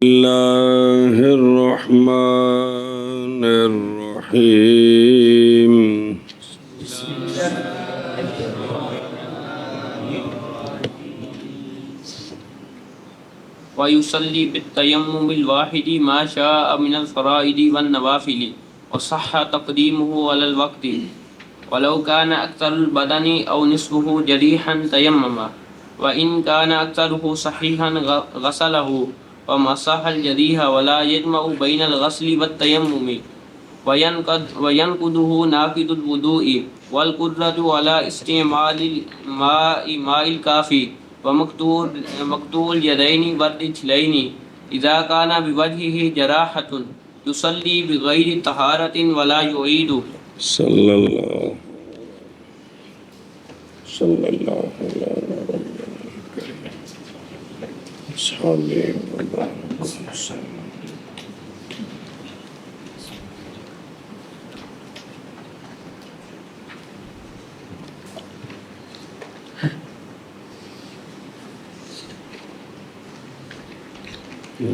اللہ الرحمن الرحیم ويصلي بالتيمم الواحد ما شاء من الفرائض والنوافل وصح تقديمه على الوقت ولو كان أكثر البدن أو نصفه جريحا تيمم وإن كان أكثره صحيحا غسله ومسح الجريح ولا يجمع بين الغسل والتيمم وينقضه ناقض الوضوء والقدرة على استعمال ماء الكافي ومقطوع اليدين والرجلين إذا كان بوجهه جراحة يصلي بغير طهارة ولا يعيد صلی اللہ علیہ وسلم.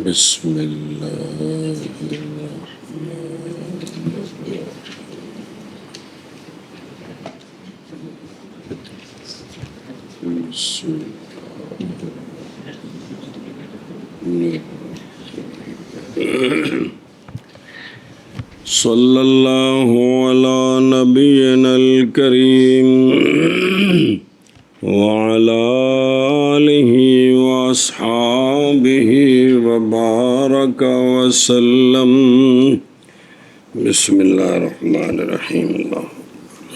بسم اللہ صلی اللہ علی نبینا الکریم وعلی آلہ واصحابہ وبارک وسلم. بسم اللہ الرحمن الرحیم. اللہ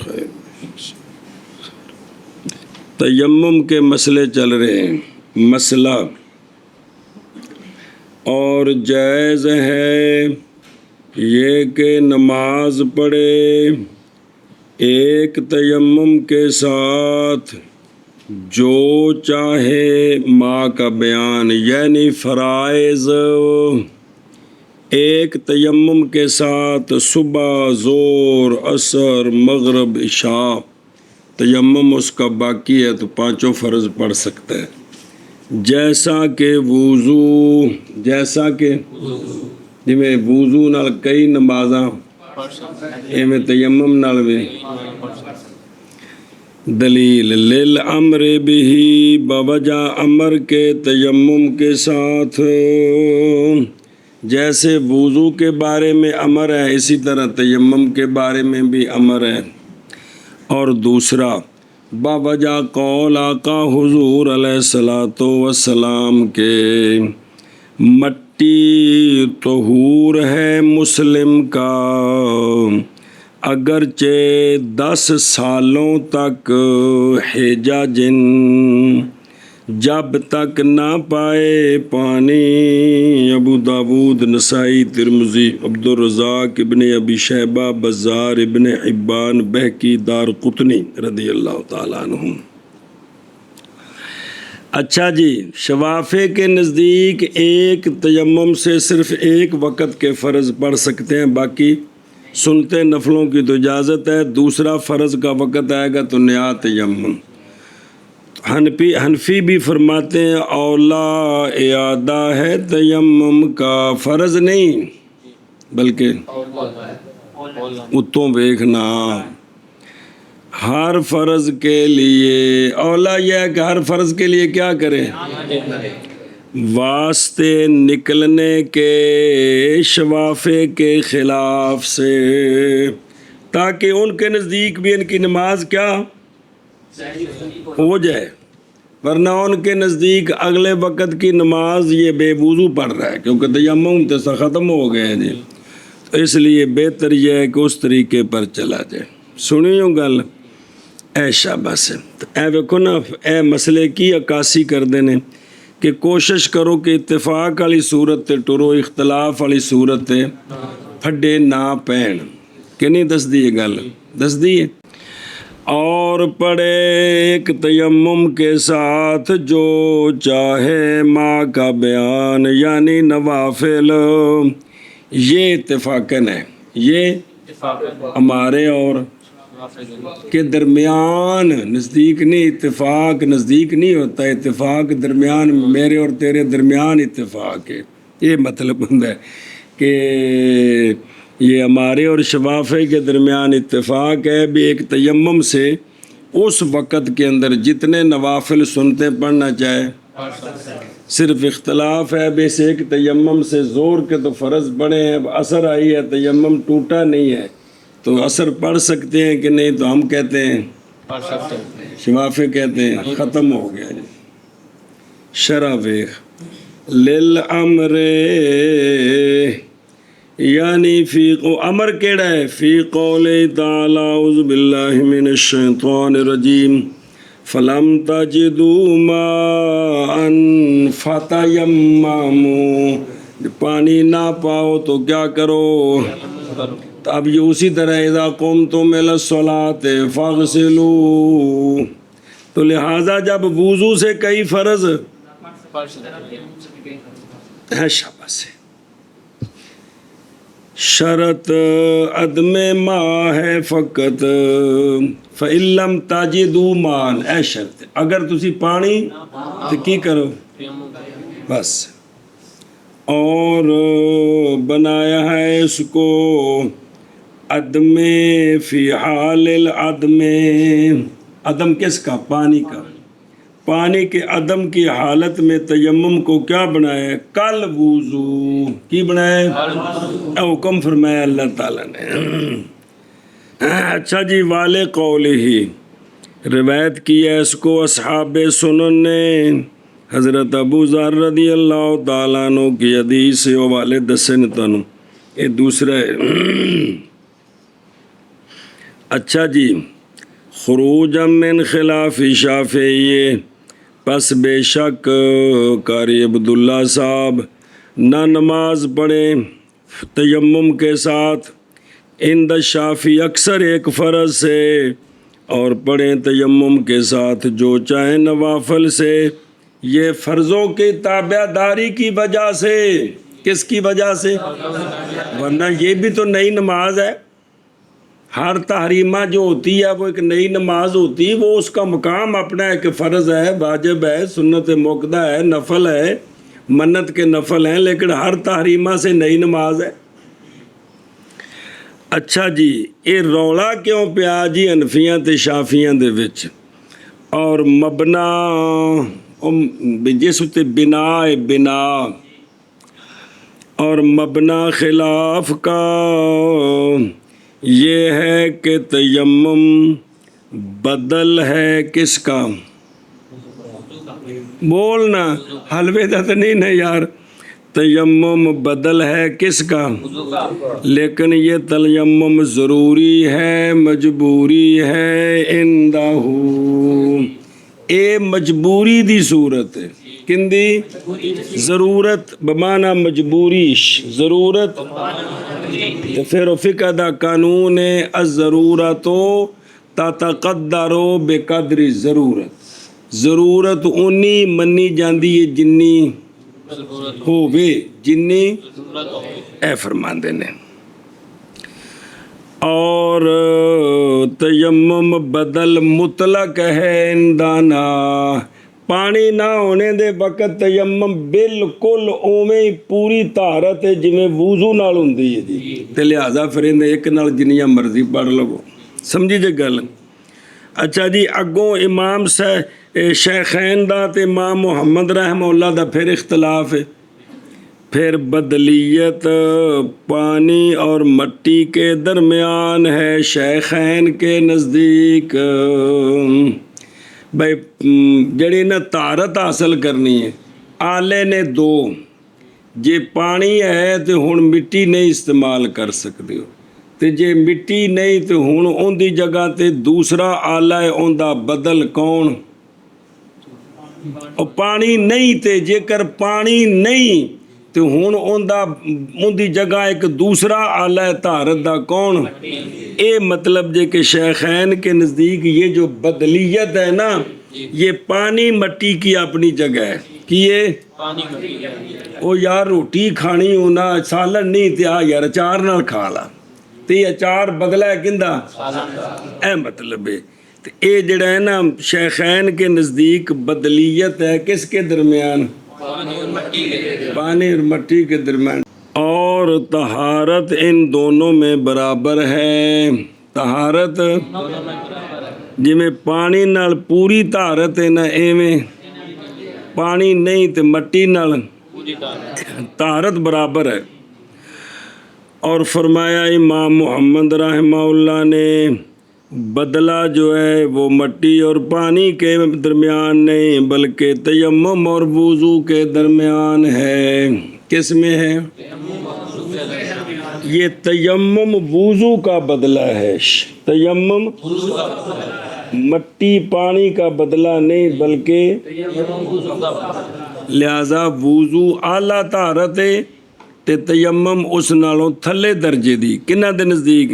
خیر. تیمم کے مسئلے چل رہے ہیں. مسئلہ اور جائز ہے یہ کہ نماز پڑھے ایک تیمم کے ساتھ جو چاہے ماں کا بیان، یعنی فرائض ایک تیمم کے ساتھ صبح، ظہر، عصر، مغرب، عشاء تیمم اس کا باقی ہے تو پانچوں فرض پڑھ سکتا ہے. جیسا کہ جی وضو نال کئی نمازاں ایویں تیمم نال بھی. دلیل للامر بہ، بوجہ امر کے تیمم کے ساتھ، جیسے وضو کے بارے میں امر ہے اسی طرح تیمم کے بارے میں بھی امر ہے. اور دوسرا باوجہ قول آقا حضور علیہ الصلاۃ والسلام کے مٹی طہور ہے مسلم کا، اگرچہ 10 سالوں تک حجہ جن جب تک نہ پائے پانی. ابو داود، نسائی، ترمذی، عبدالرزاق ابن ابی شیبہ، بزار ابن حبان، بہقی، دارقطنی رضی اللہ تعالیٰ عنہم. اچھا جی، شوافے کے نزدیک ایک تیمم سے صرف ایک وقت کے فرض پڑھ سکتے ہیں، باقی سنتے نفلوں کی تو اجازت ہے. دوسرا فرض کا وقت آئے گا تو نیا تیمم. حنفی بھی فرماتے ہیں اولا اعادہ ہے تیمم کا، فرض نہیں بلکہ اتوں دیکھنا ہر فرض کے لیے اولا یہ ہے کہ ہر فرض کے لیے کیا کریں، واسطے نکلنے کے شوافے کے خلاف سے، تاکہ ان کے نزدیک بھی ان کی نماز کیا ہو جائے. ورنہ ان کے نزدیک اگلے وقت کی نماز یہ بے وضو پڑھ رہا ہے کیونکہ تیمم تو ختم ہو گئے جی. تو اس لیے بہتر یہ ہے کہ اس طریقے پر چلا جائے. سنیو گل اے شاباش. اے ویکھو نا، اے مسئلے کی عکاسی کر دینے کہ کوشش کرو کہ اتفاق والی صورت تے ٹرو، اختلاف والی صورت تے پھڈے نہ پین. کہ نہیں دس دی یہ گل؟ دس دی. اور پڑھے ایک تیمم کے ساتھ جو چاہے ماں کا بیان، یعنی نوافل. یہ اتفاقاً ہے، یہ ہمارے اور کے درمیان نزدیک نہیں. اتفاق نزدیک نہیں ہوتا، اتفاق درمیان، میرے اور تیرے درمیان اتفاق ہے. یہ مطلب ہوتا ہے کہ یہ ہمارے اور شفافے کے درمیان اتفاق ہے بھی ایک تیمم سے اس وقت کے اندر جتنے نوافل سنتے پڑھنا چاہے، صرف اختلاف ہے بھی سے ایک تیمم سے زور کے تو فرض پڑھے ہیں، اب اثر آئی ہے تیمم ٹوٹا نہیں ہے تو اثر پڑھ سکتے ہیں کہ نہیں، تو ہم کہتے ہیں شفافے کہتے ہیں ختم ہو گیا جی۔ شرح ویخ للامر یعنی فی امر کیڑا ہے فی قول تعالی اعوذ باللہ من الشیطان الرجیم فلم تجدوا ماء فتیمموا، پانی نہ پاؤ تو کیا کرو؟ تو اب یہ اسی طرح اذا قمتم الی الصلاۃ فاغسلوا، تو لہٰذا جب وضو سے کئی فرض ہے شاباش ہے، شرط عدم ماء ہے فقط، فإن لم تجدوا ماء، اے شرط اگر تسی پانی تو کی کرو بس، اور بنایا ہے اس کو عدم فی حال العدم، عدم کس کا؟ پانی کا، پانی کے عدم کی حالت میں تیمم کو کیا بنایا؟ کل وضو، کی بنایا؟ حکم فرمایا اللہ تعالیٰ نے۔ اچھا جی، والے قول ہی روایت کی ہے اس کو اصحاب سنن نے، حضرت ابو ذر رضی اللہ تعالیٰ عنہ کی حدیث سے والے دسے نے تانوں، یہ دوسرا ہے۔ اچھا جی، خروج من خلاف شافعی، پس بے شک قاری عبداللہ صاحب نہ نماز پڑھیں تیمم کے ساتھ، عند شافعی اکثر ایک فرض سے، اور پڑھیں تیمم کے ساتھ جو چاہیں نوافل سے، یہ فرضوں کی تابع داری کی وجہ سے، کس کی وجہ سے؟ ورنہ یہ بھی تو نئی نماز ہے، ہر تحریمہ جو ہوتی ہے وہ ایک نئی نماز ہوتی ہے، وہ اس کا مقام اپنا ہے کہ فرض ہے، واجب ہے، سنت موقدہ ہے، نفل ہے، منت کے نفل ہیں، لیکن ہر تحریمہ سے نئی نماز ہے۔ اچھا جی، یہ رولا کیوں پیا جی حنفیاں تے شافیاں دے وچ، اور مبنا جس تے بنا بنا اور مبنا خلاف کا یہ ہے کہ تیمم بدل ہے کس کا؟ بولنا حلوے دا تو نہیں نا یار، تیمم بدل ہے کس کا؟ لیکن یہ تیمم ضروری ہے، مجبوری ہے، اندہو اے مجبوری دی صورت ہے، کن دی؟ ضرورت بمعنی مجبوری، ضرورت، تو پھر فقہ دا قانون ہے الضرورت تتقدر بقدر ضرورت، ضرورت اونی منی جاندی ہے جنی ہووے، جنی اے فرماندے نے۔ اور تیمم بدل مطلق ہے اندانا، پانی نہ ہونے دے وقت تیمم بالکل اوویں پوری طہارت ہے جویں وضو نال ہوندی ہے جی، تے لہٰذا پھر ایک نال جنیاں مرضی پڑھ لو، سمجھی جے گل۔ اچھا جی، اگوں امام شیخین دا تے امام محمد رحمہ اللہ دا پھر اختلاف ہے، پھر بدلیت پانی اور مٹی کے درمیان ہے شیخین کے نزدیک، بھائی جڑی نا طہارت حاصل کرنی ہے، آلے نے دو، جے پانی ہے تو ہن مٹی نہیں استعمال کر سکتے ہو، تے جے مٹی نہیں تو ہن ان دی جگہ تے دوسرا آلہ ہے، ان دا بدل کون؟ اور پانی نہیں تے جے کر پانی نہیں تو ہن ان دی جگہ ایک دوسرا آلہ ہے طہارت دا، کون؟ اے مطلب جے کہ شیخین کے نزدیک یہ جو بدلیت ہے نا، یہ پانی مٹی کی اپنی جگہ ہے، کیے او یار روٹی کھانی ہونا سالن نہیں تے آ یار اچار نال کھا لا، تے اچار بدلا ہے کندہ؟ اے مطلب ہے۔ اے جڑا ہے نا شیخین کے نزدیک بدلیت ہے کس کے درمیان؟ پانی اور مٹی کے درمیان، اور طہارت ان دونوں میں برابر ہے۔ طہارت جویں پانی نال پوری طہارت ہے نا، ایویں پانی نہیں تے مٹی نال طہارت برابر ہے۔ اور فرمایا امام محمد رحمہ اللہ نے بدلہ جو ہے وہ مٹی اور پانی کے درمیان نہیں بلکہ تیمم اور وضو کے درمیان ہے۔ کس میں ہے؟ یہ تیمم وضو کا بدلہ ہے، تیمم مٹی پانی کا بدلہ نہیں بلکہ، لہذا وضو اعلیٰ طہارت ہے تے تیمم اس نالوں تھلے درجے دی۔ کنہ دے نزدیک؟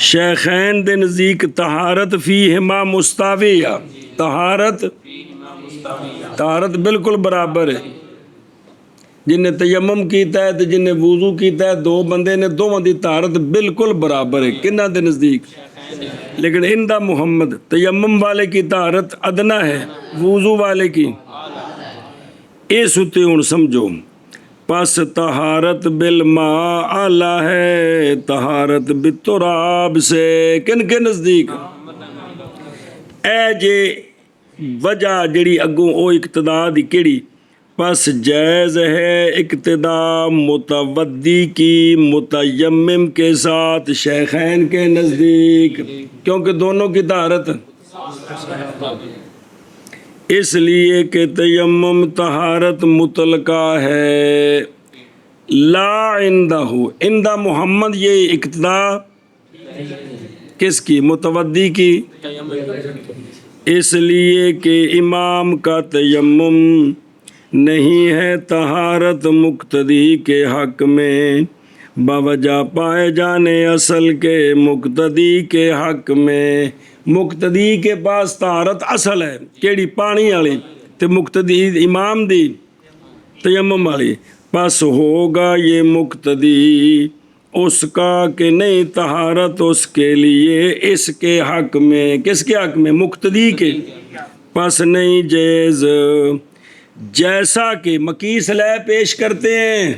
شیخین دے نزدیک طہارت فیہما مستویہ، طہارت بالکل برابر ہے۔ جن نے تیمم کیتا ہے تے جن نے وضو کیتا ہے، دو بندے نے دوواں دی طہارت بالکل برابر ہے۔ کنہ دے نزدیک؟ لیکن اندہ محمد تیمم والے کی طہارت ادنا ہے، وضو والے کی اے ستے ہون سمجھو۔ پس طہارت بالماء اعلیٰ ہے طہارت بالتراب سے۔ کن کے نزدیک؟ اے جے وجہ جڑی اگوں او اقتدا دی کیڑی؟ پس جائز ہے اقتدا متودی کی متیمم کے ساتھ شیخین کے نزدیک، کیونکہ دونوں کی طہارت، اس لیے کہ تیمم طہارت مطلقہ ہے، لا عندہ عندہ محمد یہ اقتدا کس کی؟ متودی کی، اس لیے کہ امام کا تیمم نہیں ہے طہارت مقتدی کے حق میں بوجہ پائے جانے اصل کے مقتدی کے حق میں۔ مقتدی کے پاس طہارت اصل ہے کیڑی؟ پانی والی، تے مقتدی امام دی تیمم والی، پس ہوگا یہ مقتدی اس کا کہ نہیں طہارت اس کے لیے اس کے حق میں۔ کس کے حق میں؟ مقتدی کے۔ پس نہیں جائز، جیسا کہ مکیس لے پیش کرتے ہیں،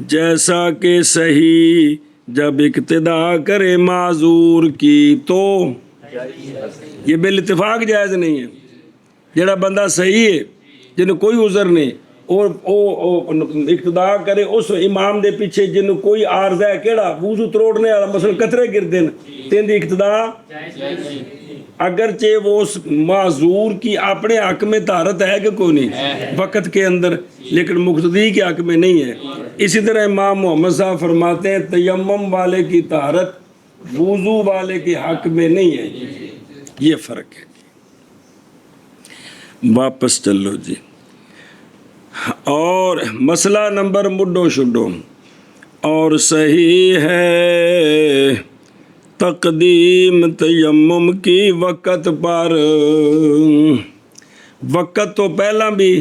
جیسا کہ صحیح جب اقتدا کرے معذور کی تو یہ بالاتفاق جائز نہیں ہے۔ جڑا بندہ صحیح ہے جنہوں کوئی عذر نہیں اور اقتدا کرے اس امام دے پیچھے جنہوں کوئی عارضہ ہے، کیڑا؟ وضو تروڑنے والا، مثلا قطرے گردے ہیں، تین دی اقتدا اگرچہ وہ اس معذور کی اپنے حق میں طہارت ہے کہ کوئی نہیں وقت کے اندر، لیکن مقتدی کے حق میں نہیں ہے۔ اسی طرح امام محمد صاحب فرماتے ہیں تیمم والے کی طہارت وضو والے کے حق میں نہیں ہے، یہ فرق ہے۔ واپس چلو جی، اور مسئلہ نمبر مڈو شڈو، اور صحیح ہے تقدیم تیمم کی وقت پر، وقت تو پہلا بھی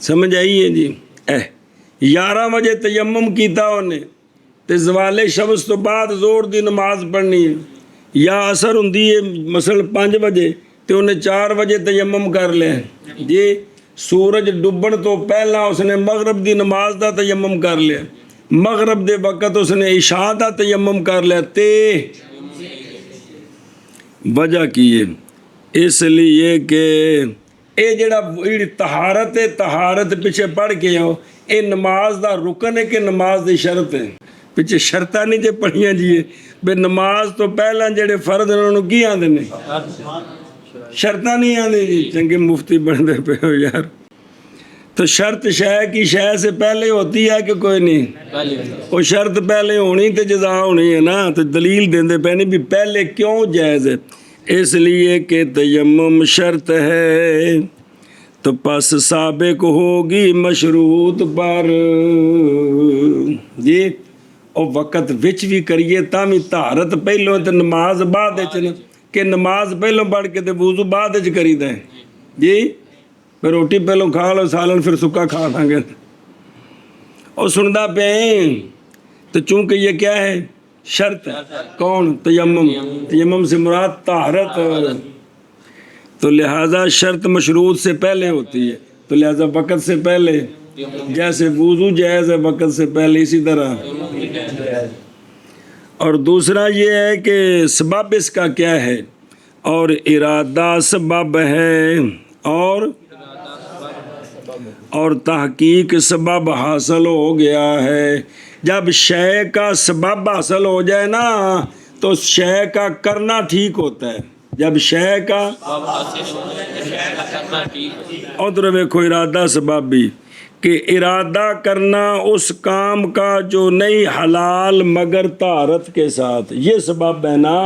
سمجھ آئی ہے جی۔ 11 بجے تیمم کیتا انہیں تے زوال شمس تو بعد زور دی نماز پڑھنی ہے، یا اثر ہوندی ہے مثلا 5 بجے تے انہیں 4 بجے تیمم کر لے جی، سورج ڈبن تو پہلا اس نے مغرب دی نماز دا تیمم کر لیا، مغرب دے وقت اس نے عشاء دا تیمم کر لیا، تے وجہ کی ہے اس لیے کہ اے جڑا طہارت ہے، طہارت پیچھے پڑھ کے ہو، اے نماز دا رکن ہے کہ نماز دی شرط ہے؟ پیچھے شرطاں نہیں جے پڑھیاں جی بے نماز تو پہلا جڑے فرض انہوں کی آندے نے، شرطاں نہیں آندے جی، چنگے مفتی بندے پہ ہو یار۔ تو شرط شے کی شے سے پہلے ہوتی ہے کہ کوئی نہیں؟ وہ شرط پہلے ہونی تے جزا ہونی ہے نا، تو دلیل دیندے پہنی بھی پہلے کیوں جائز ہے؟ اس لیے کہ تیمم شرط ہے تو پس سابق ہوگی مشروط پر جی، اور وقت وچ بھی کریے تامی طہارت پہلوں تے نماز بعد وچ، کہ نماز پہلوں پڑھ کے تے وضو بعد وچ کری دیں جی، پھر روٹی پہلوں کھا لو سالن پھر سکا کھا دیں گے، اور سندا پہیں تو چونکہ یہ کیا ہے؟ شرط ہے۔ کون؟ تیمم۔ تیمم سے مراد طہارت، تو لہٰذا شرط مشروط سے پہلے ہوتی ہے، تو لہٰذا وقت سے پہلے، جیسے وضو جائز ہے وقت سے پہلے، اسی طرح۔ اور دوسرا یہ ہے کہ سبب اس کا کیا ہے، اور ارادہ سبب ہے، اور تحقیق سبب حاصل ہو گیا ہے۔ جب شے کا سبب حاصل ہو جائے نا تو شے کا کرنا ٹھیک ہوتا ہے۔ جب شے کا ادھر دیکھو ارادہ سبب بھی، کہ ارادہ کرنا اس کام کا جو نہیں حلال مگر طہارت کے ساتھ، یہ سبب ہے نا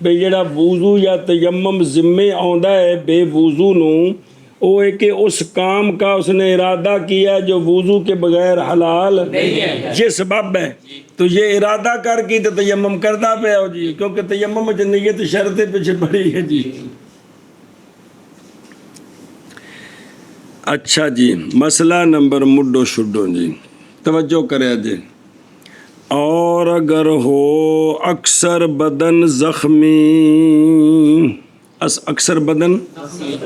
بے جڑا وضو یا تیمم ذمے آندا ہے بے وضو نو، وہ ہے کہ اس کام کا اس نے ارادہ کیا جو وضو کے بغیر حلال نہیں ہے، یہ سبب ہے۔ تو یہ ارادہ کر کے تو تیمم کرنا پیا ہو جی، کیونکہ تیمم میں نیت شرط پیچھے پڑی ہے جی۔ اچھا جی، مسئلہ نمبر مڈو شڈو جی، توجہ کرے جی۔ اور اگر ہو اکثر بدن زخمی، اکثر بدن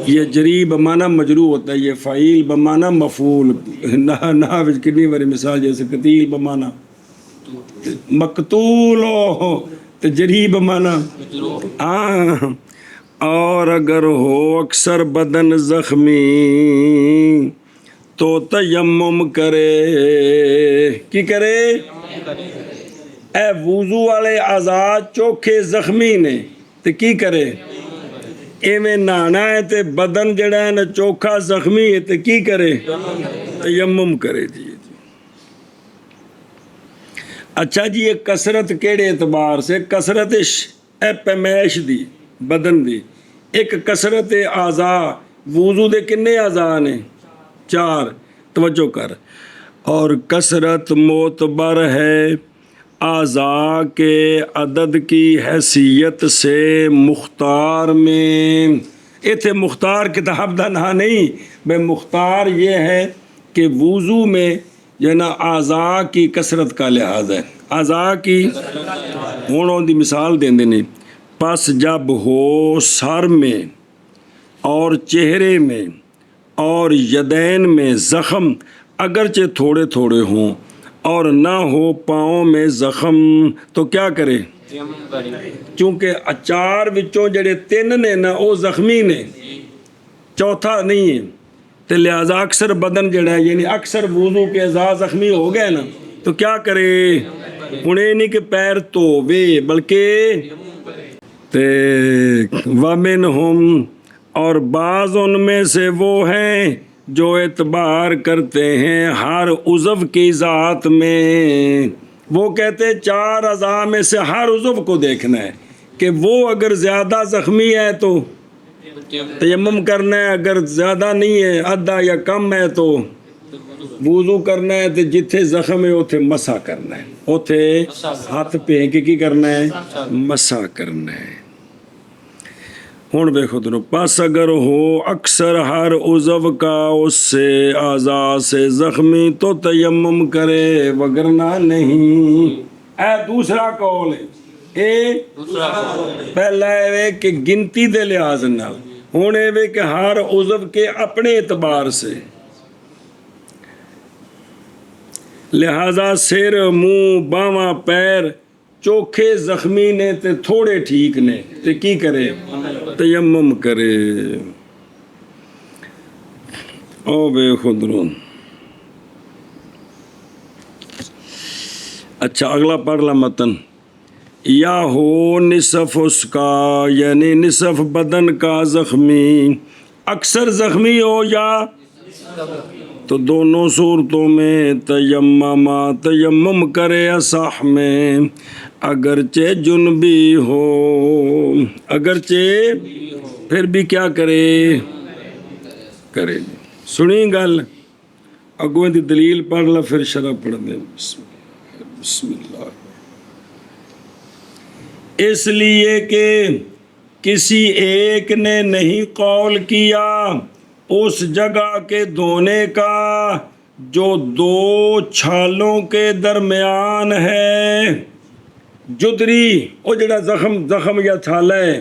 یہ جری بمانا مجروح ہوتا ہے، یہ فعیل بمانا مفعول، نہ کنی باری مثال جیسے قتیل بمانا مقتول ہو تو جری بمانا ہاں۔ اور اگر ہو اکثر بدن زخمی تو تیمم کرے، کی کرے؟ اے وضو والے اعضاء چوکھے زخمی نے تو کی کرے؟ ایویں نہانا ہے تے بدن جڑا ہے نا چوکھا زخمی ہے تے کی کرے؟ تیمم کرے جی۔ اچھا جی، یہ کثرت کیڑے اعتبار سے؟ کثرت پیمائش دی بدن دی، ایک کثرت اعضاء، وضو دے کنے اعضاء نے؟ 4، توجہ کر۔ اور کثرت معتبر ہے اعضاء کے عدد کی حیثیت سے مختار میں۔ ایتھے مختار کتاب دا نا نہیں بے، مختار یہ ہے کہ وضو میں جو نا اعضاء کی کثرت کا لحاظ ہے، اعضاء کی ہونوں دی مثال دیں دینے۔ پس جب ہو سر میں اور چہرے میں اور یدین میں زخم، اگرچہ تھوڑے تھوڑے ہوں، اور نہ ہو پاؤں میں زخم، تو کیا کرے؟ چونکہ 4 وچوں جڑے 3 نے نا وہ زخمی نے، چوتھا نہیں ہے، تو لہذا اکثر بدن جڑا ہے یعنی اکثر وضو کے اعضاء زخمی ہو گئے نا، تو کیا کرے؟ انہیں نہیں کہ پیر دھووے بلکہ وَمِنْهُمْ، اور بعض ان میں سے وہ ہیں جو اعتبار کرتے ہیں ہر عضو کی ذات میں، وہ کہتے ہیں 4 اعضاء میں سے ہر عضو کو دیکھنا ہے کہ وہ اگر زیادہ زخمی ہے تو تیمم کرنا ہے، اگر زیادہ نہیں ہے آدھا یا کم ہے تو وضو کرنا ہے، تو جتھے زخم ہے اتھے مسح کرنا ہے، اتھے ہاتھ پھینک کے کی کرنا ہے؟ مسح کرنا ہے۔ ہوں دیکھو دنو، پس اگر ہو اکثر ہر عضو کا اس سے اعضاء سے زخمی تو تیمم کرے وگرنہ نہیں۔ اے دوسرا قول ہے، اے پہلا ہے کہ گنتی دے لحاظ نال، ہوں اے کہ ہر عضو کے اپنے اعتبار سے، لہذا سر، منہ، باواں، پیر چوکھے زخمی نے تے تھوڑے ٹھیک نے تے کی کرے؟ تیمم کرے۔ او بے خدرون۔ اچھا اگلا پڑھ لا متن۔ یا ہو نصف اس کا، یعنی نصف بدن کا زخمی، اکثر زخمی ہو یا، تو دونوں صورتوں میں تیمم کرے اصح میں، اگرچہ جنبی ہو، اگرچہ پھر بھی کیا کرے؟ کرے۔ سنی گل، اگوں دی دلیل پڑھ لا پھر شرح پڑھ دیں۔ بسم اللہ۔ اس لیے کہ کسی ایک نے نہیں قول کیا اس جگہ کے دھونے کا جو 2 چھالوں کے درمیان ہے۔ جدری، وہ جڑا زخم یا چھالا ہے،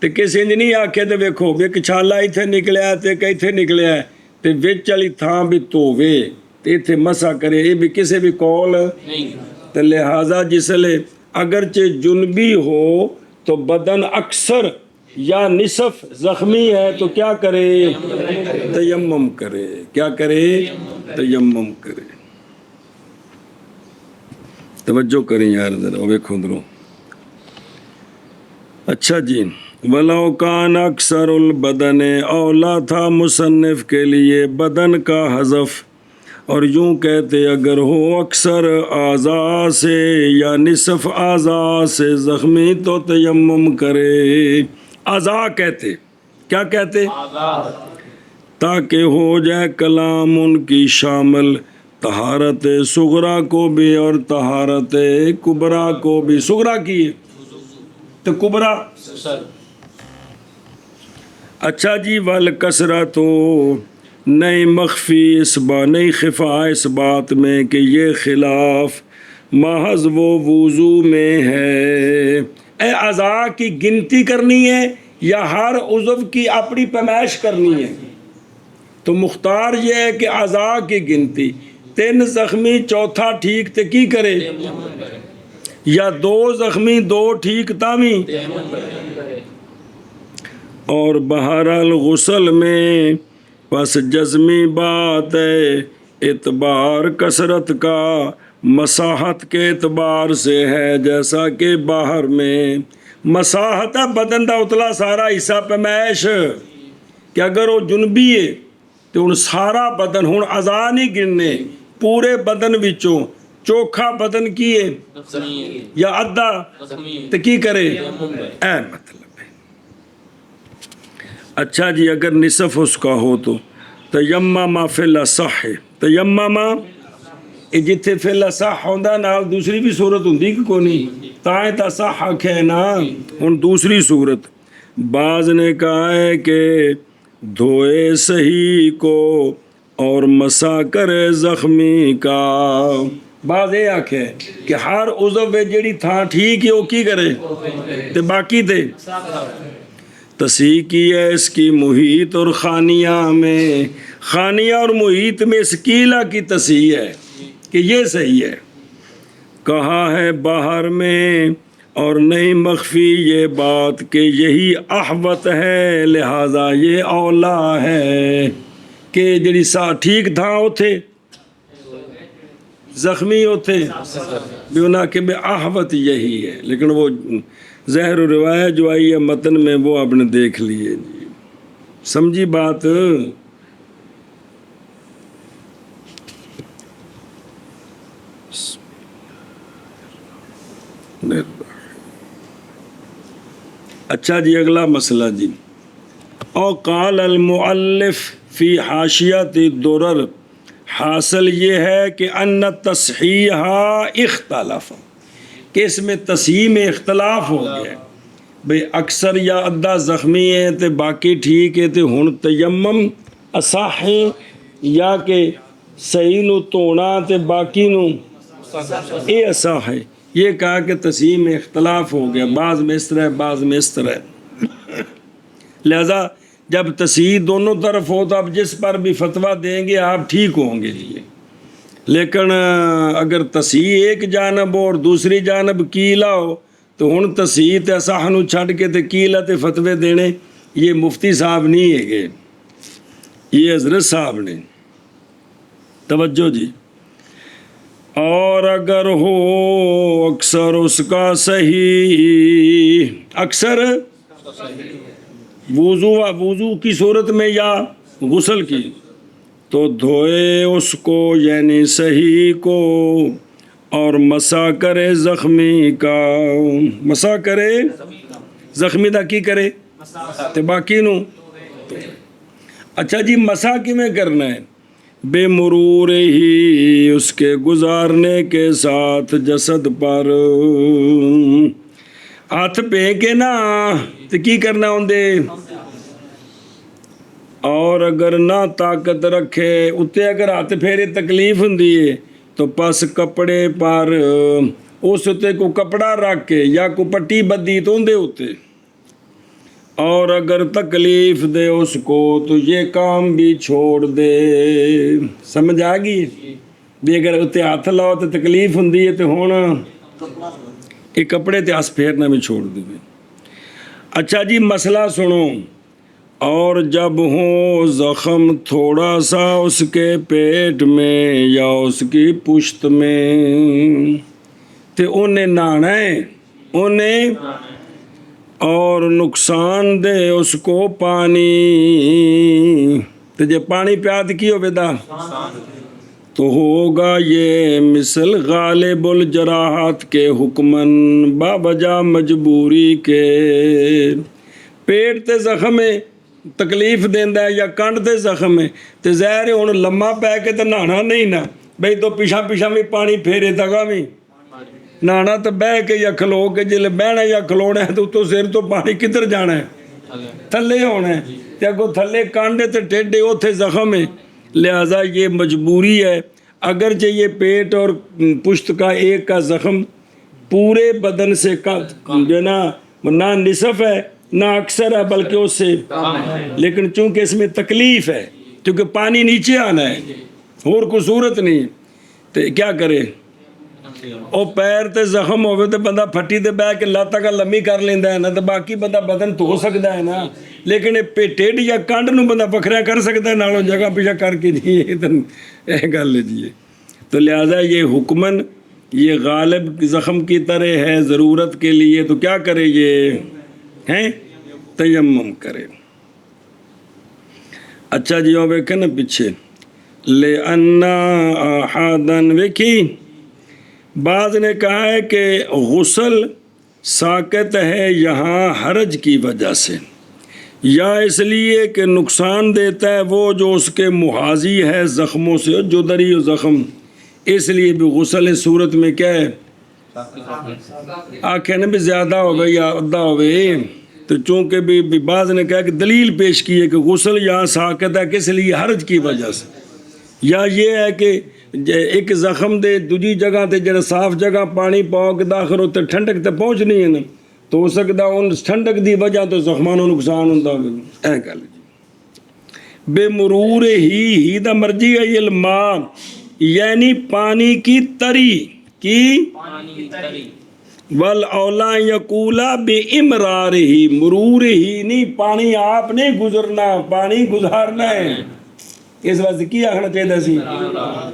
ਤੇ ਕਿਸੇ ਨੇ ਨਹੀਂ ਆਖਿਆ ਤੇ ਵੇਖੋ ਵੀ ਇੱਕ ਛਾਲਾ ਇੱਥੇ ਨਿਕਲਿਆ ਤੇ ਇੱਕ ਇੱਥੇ ਨਿਕਲਿਆ ਤੇ ਵਿੱਚ ਵਾਲੀ ਥਾਂ ਵੀ ਧੋਵੇ ਤੇ ਇੱਥੇ ਮਸਾ ਕਰੇ, ਇਹ ਵੀ ਕਿਸੇ ਵੀ ਕੌਲ نہیں تو لہٰذا جسلے اگرچہ جنبی ہو تو بدن اکثر یا نصف زخمی ہے تو کیا کرے؟ تیمم کرے. کیا کرے؟ تیمم کرے. توجہ کریں یار ذرا ویکھو ادھروں. اچھا جی، ولو کان اکثر البدن، اولا تھا مصنف کے لیے بدن کا حذف، اور یوں کہتے اگر ہو اکثر اعضاء سے یا نصف اعضاء سے زخمی تو تیمم کرے. اعضاء کہتے، کیا کہتے؟ تاکہ ہو جائے کلام ان کی شامل طہارت صغرا کو بھی اور طہارت کبرا کو بھی. صغرا کی تو کبرا. اچھا جی، والکثرت تو نئی مخفی اس بات، نئی خفا اس بات میں کہ یہ خلاف محض وہ وضو میں ہے. اے اعضاء کی گنتی کرنی ہے یا ہر عضو کی اپنی پیمائش کرنی ہے؟ تو مختار یہ ہے کہ اعضاء کی گنتی. 3 زخمی چوتھا ٹھیک تے کی کرے، یا 2 زخمی 2 ٹھیک تامی. اور بہرحال غسل میں بس جزمی بات ہے، اعتبار کثرت کا مساحت کے اعتبار سے ہے. جیسا کہ باہر میں مساحت ہے بدن دا اتلا سارا حصہ پیمائش، کہ اگر وہ جنبی ہے تو ہن سارا بدن، ہن اعضاء نہیں گننے، پورے بدن وچوں چوکھا بدن کی ہے یا ادھا تو کی کرے، اے مطلب. اچھا جی، اگر نصف اس کا ہو تو تیمم فی الاصح، تیمم جتھے فی الاصح ہوندا نال دوسری بھی صورت ہوندی کہ کوئی نہیں، تائیں تا صح ہے نا. ہن دوسری صورت بعض نے کہا ہے کہ دھوئے صحیح کو اور مسا کرے زخمی کا. بعض یہ آکھے کہ ہر عضو جڑی تھاں ٹھیک ہے وہ کی کرے تے باقی تے تصحیح کی ہے اس کی محیط اور خانیہ میں. خانیہ اور محیط میں اس قلعہ کی تصحیح ہے کہ یہ صحیح ہے. کہا ہے باہر میں اور نہیں مخفی یہ بات کہ یہی احوط ہے، لہذا یہ اولا ہے کہ جڑی سا ٹھیک تھا اوتھے زخمی ہوتے بھی انہاں کہ بے احوط یہی ہے. لیکن وہ ظاہر و روایت جو آئی ہے متن میں وہ آپ نے دیکھ لیے جی. سمجھی بات؟ اچھا جی، اگلا مسئلہ جی. او قال المؤلف فی حاشیۃ الدرر، حاصل یہ ہے کہ ان تصحیح اختلاف، کہ اس میں تصحیح میں اختلاف ہو گیا. بھئی اکثر یا ادھا زخمی ہے تے باقی ٹھیک ہے تے ہن تیمم اصح ہے، یا کہ صحیح نو تونا تے باقی نو اے اصح ہے. یہ کہا کہ تصحیح میں اختلاف ہو گیا، بعض میں اس طرح بعض میں اس طرح. لہذا جب تصحیح دونوں طرف ہو تو آپ جس پر بھی فتویٰ دیں گے آپ ٹھیک ہوں گے جی. لیکن اگر تصحیح ایک جانب ہو اور دوسری جانب قیلا ہو تو ہن تصحیح تے اصح نو چھڈ کے تے قیلا تے فتوے دینے، یہ مفتی صاحب نہیں ہے گے، یہ حضرت صاحب نے. توجہ جی. اور اگر ہو اکثر اس کا صحیح، اکثر وضو کی صورت میں یا غسل کی، تو دھوئے اس کو یعنی صحیح کو اور مسا کرے زخمی کا. مسا کرے زخمی دا کی کرے تے باقی نو. اچھا جی، مسا کی میں کرنا ہے؟ بے مرور ہی، اس کے گزارنے کے ساتھ جسد پر ہاتھ پہ کے نا تو کی کرنا ہوندے. اور اگر نہ طاقت رکھے اتے، اگر ہاتھ پھیرے تکلیف ہوندی ہے تو پس کپڑے پر اس اتے کو کپڑا رکھ کے یا کو پٹی بدی تو اندے اتے اور اگر تکلیف دے اس کو تو یہ کام بھی چھوڑ دے. سمجھ آ گئی بھی اگر اتنے ہاتھ لاؤ تو تکلیف ہوں تو ہوں یہ کپڑے تے ہس پھیرنا بھی چھوڑ دے. اچھا جی مسئلہ سنو. اور جب ہو زخم تھوڑا سا اس کے پیٹ میں یا اس کی پشت میں تو انہیں نہانا ہے انہیں اور نقصان دے اس کو پانی تو جب پانی پیاد کی ہو بیدا تو ہوگا یہ مثل غالب الجراحت کے حکمن باوجہ مجبوری کے. پیٹ تے زخم ہے تکلیف دیندا ہے یا کنڈ تے زخم ہے تے ظاہر ہے ہن لمما پے کے تے نہانا نہیں نا بھئی تو پیچھا بھی پانی پھیرے تگا بھی نہانا تو بہ کے یا کھلو کے جلے بہنا یا کھلونا ہے تو سر تو پانی کدھر جانا ہے تھلے ہونا ہے تے اگوں تھلے کانڈے تے ٹیڈے اوتھے زخم ہے. لہذا یہ مجبوری ہے. اگرچہ یہ پیٹ اور پشت کا ایک کا زخم پورے بدن سے جو نا نہ نصف ہے نہ اکثر ہے بلکہ اس سے لیکن چونکہ اس میں تکلیف ہے کیونکہ پانی نیچے آنا ہے اور کوئی صورت نہیں تو کیا کرے. او پیر تے زخم ہوئے تو بندہ پھٹی تے بہ کے لاتاں کا لمبی کر لیندا ہے نا تو باقی بندہ بدن دھو سکتا ہے نا لیکن ٹیڈ یا کنڈ نو بندہ بکھرا کر سکتا ہے نالوں جگہ پیچھا کر کے جی یہ گل ہے جی. تو لہذا یہ حکمن یہ غالب زخم کی طرح ہے ضرورت کے لیے تو کیا کرے یہ ہیں تیمم کرے. اچھا جی وہ ویکھے نا پیچھے لِأَنَّ أَحَدًا ویکھی بعض نے کہا ہے کہ غسل ساقط ہے یہاں حرج کی وجہ سے یا اس لیے کہ نقصان دیتا ہے وہ جو اس کے محاذی ہے زخموں سے جو دری و زخم اس لیے بھی غسل صورت میں کیا ہے آنکھیں نے بھی زیادہ ہو گئی یا ادھا ہو گئی تو چونکہ بھی بعض نے کہا کہ دلیل پیش کی ہے کہ غسل یہاں ساقط ہے کس لیے حرج کی وجہ سے یا یہ ہے کہ ایک زخم دے دوجی جگہ تے جڑا صاف جگہ پانی پاؤ کے داخل ہوتے ٹھنڈک تے پہنچنی ہے نا تو ہو سکتا ان ٹھنڈک دی وجہ تو زخمان و نقصان ہوتا ہے گل جی. بے مرور ہی دا مرجی ہے الماء یعنی پانی کی تری کی والاولا یقولا بے امرار ہی مرور ہی نہیں پانی آپ نہیں گزرنا پانی گزارنا ہے. اس واسطے کی آخنا چاہیے سی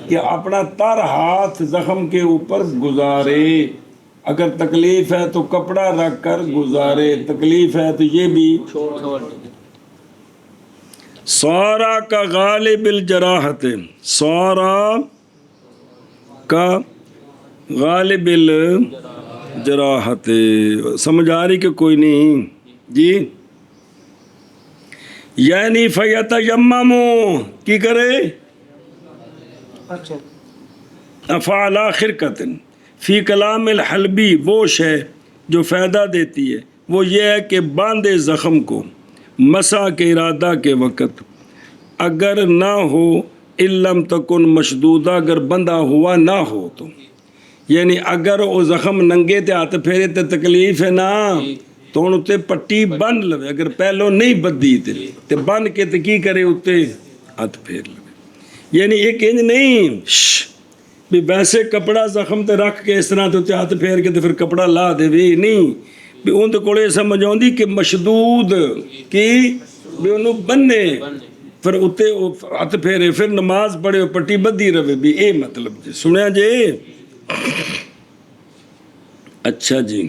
کہ اپنا تر ہاتھ زخم کے اوپر گزارے اگر تکلیف ہے تو کپڑا رکھ کر گزارے تکلیف ہے تو یہ بھی سارا کا غالب الجراحت سارا کا غالب الجراحت سمجھ آ رہی کہ کوئی نہیں جی یعنی فیتیممو کی کرے افعال خرقت فی کلام الحلبی وہ شے جو فائدہ دیتی ہے وہ یہ ہے کہ باندھے زخم کو مسح کے ارادہ کے وقت اگر نہ ہو علم تکن مشدودہ اگر بندہ ہوا نہ ہو تو یعنی اگر وہ زخم ننگے تے ہاتھ پھیرے تے تکلیف ہے نا تو ہن اتنے پٹی بن لوے اگر پہلو نہیں بدھی تے بن کے تے کی کرے اتنے ہاتھ پھیر لوے یعنی ایک انج نہیں بھی ویسے کپڑا زخم تے رکھ کے اس طرح تے ہاتھ پھیر کے تے پھر کپڑا لا دے بھی نہیں بھی ان دے کولے سمجھ آؤندی کہ مشدود کی بھی انہوں بننے پھر اتنے ہاتھ پھیرے پھر نماز پڑھے پٹی بدھی رہے بھی اے مطلب جی سنیا جی. اچھا جی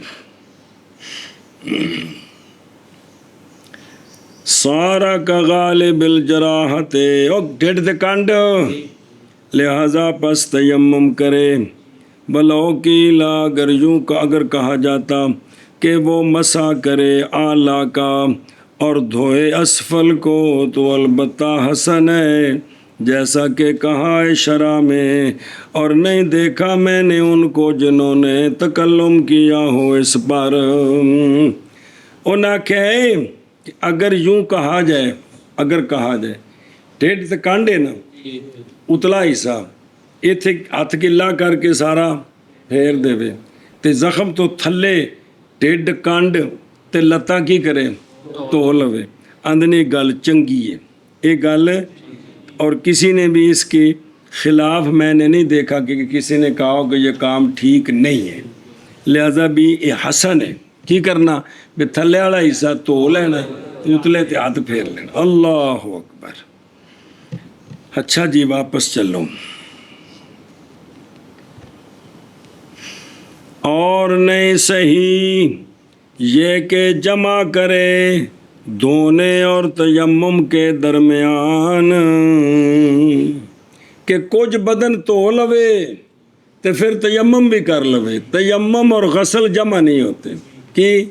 سارا کا غالب الجراحت او ڈیڑھ دے کانڈ لہذا پس تیمم کرے بلو کیلا اگر یوں کا اگر کہا جاتا کہ وہ مسح کرے اعلیٰ کا اور دھوئے اسفل کو تو البتہ حسن ہے جیسا کہ کہا ہے شرع میں اور نہیں دیکھا میں نے ان کو جنہوں نے تکلم کیا ہو اس پر. انہاں کہے کہ اگر یوں کہا جائے اگر کہا جائے ٹیڈ تے کانڈے نا اتلا حصہ ایتھے ہاتھ گلا کر کے سارا پھیر دے تے زخم تو تھلے ٹیڈ کانڈ تے لتاں کی کرے ਧੋ ਲਵੇ। ਆਂਦਨੇ گل چنگی ہے یہ گل، اور کسی نے بھی اس کے خلاف میں نے نہیں دیکھا کہ کسی نے کہا کہ یہ کام ٹھیک نہیں ہے، لہذا بھی یہ حسن ہے۔ کی کرنا بھی تھلے والا حصہ دھو لینا، اتلے تے ہاتھ پھیر لینا۔ اللہ اکبر۔ اچھا جی واپس چلو۔ اور نہیں صحیح یہ کہ جمع کرے دھونے اور تیمم کے درمیان، کہ کچھ بدن دھو لوے تو پھر تیمم بھی کر لوے۔ تیمم اور غسل جمع نہیں ہوتے، کہ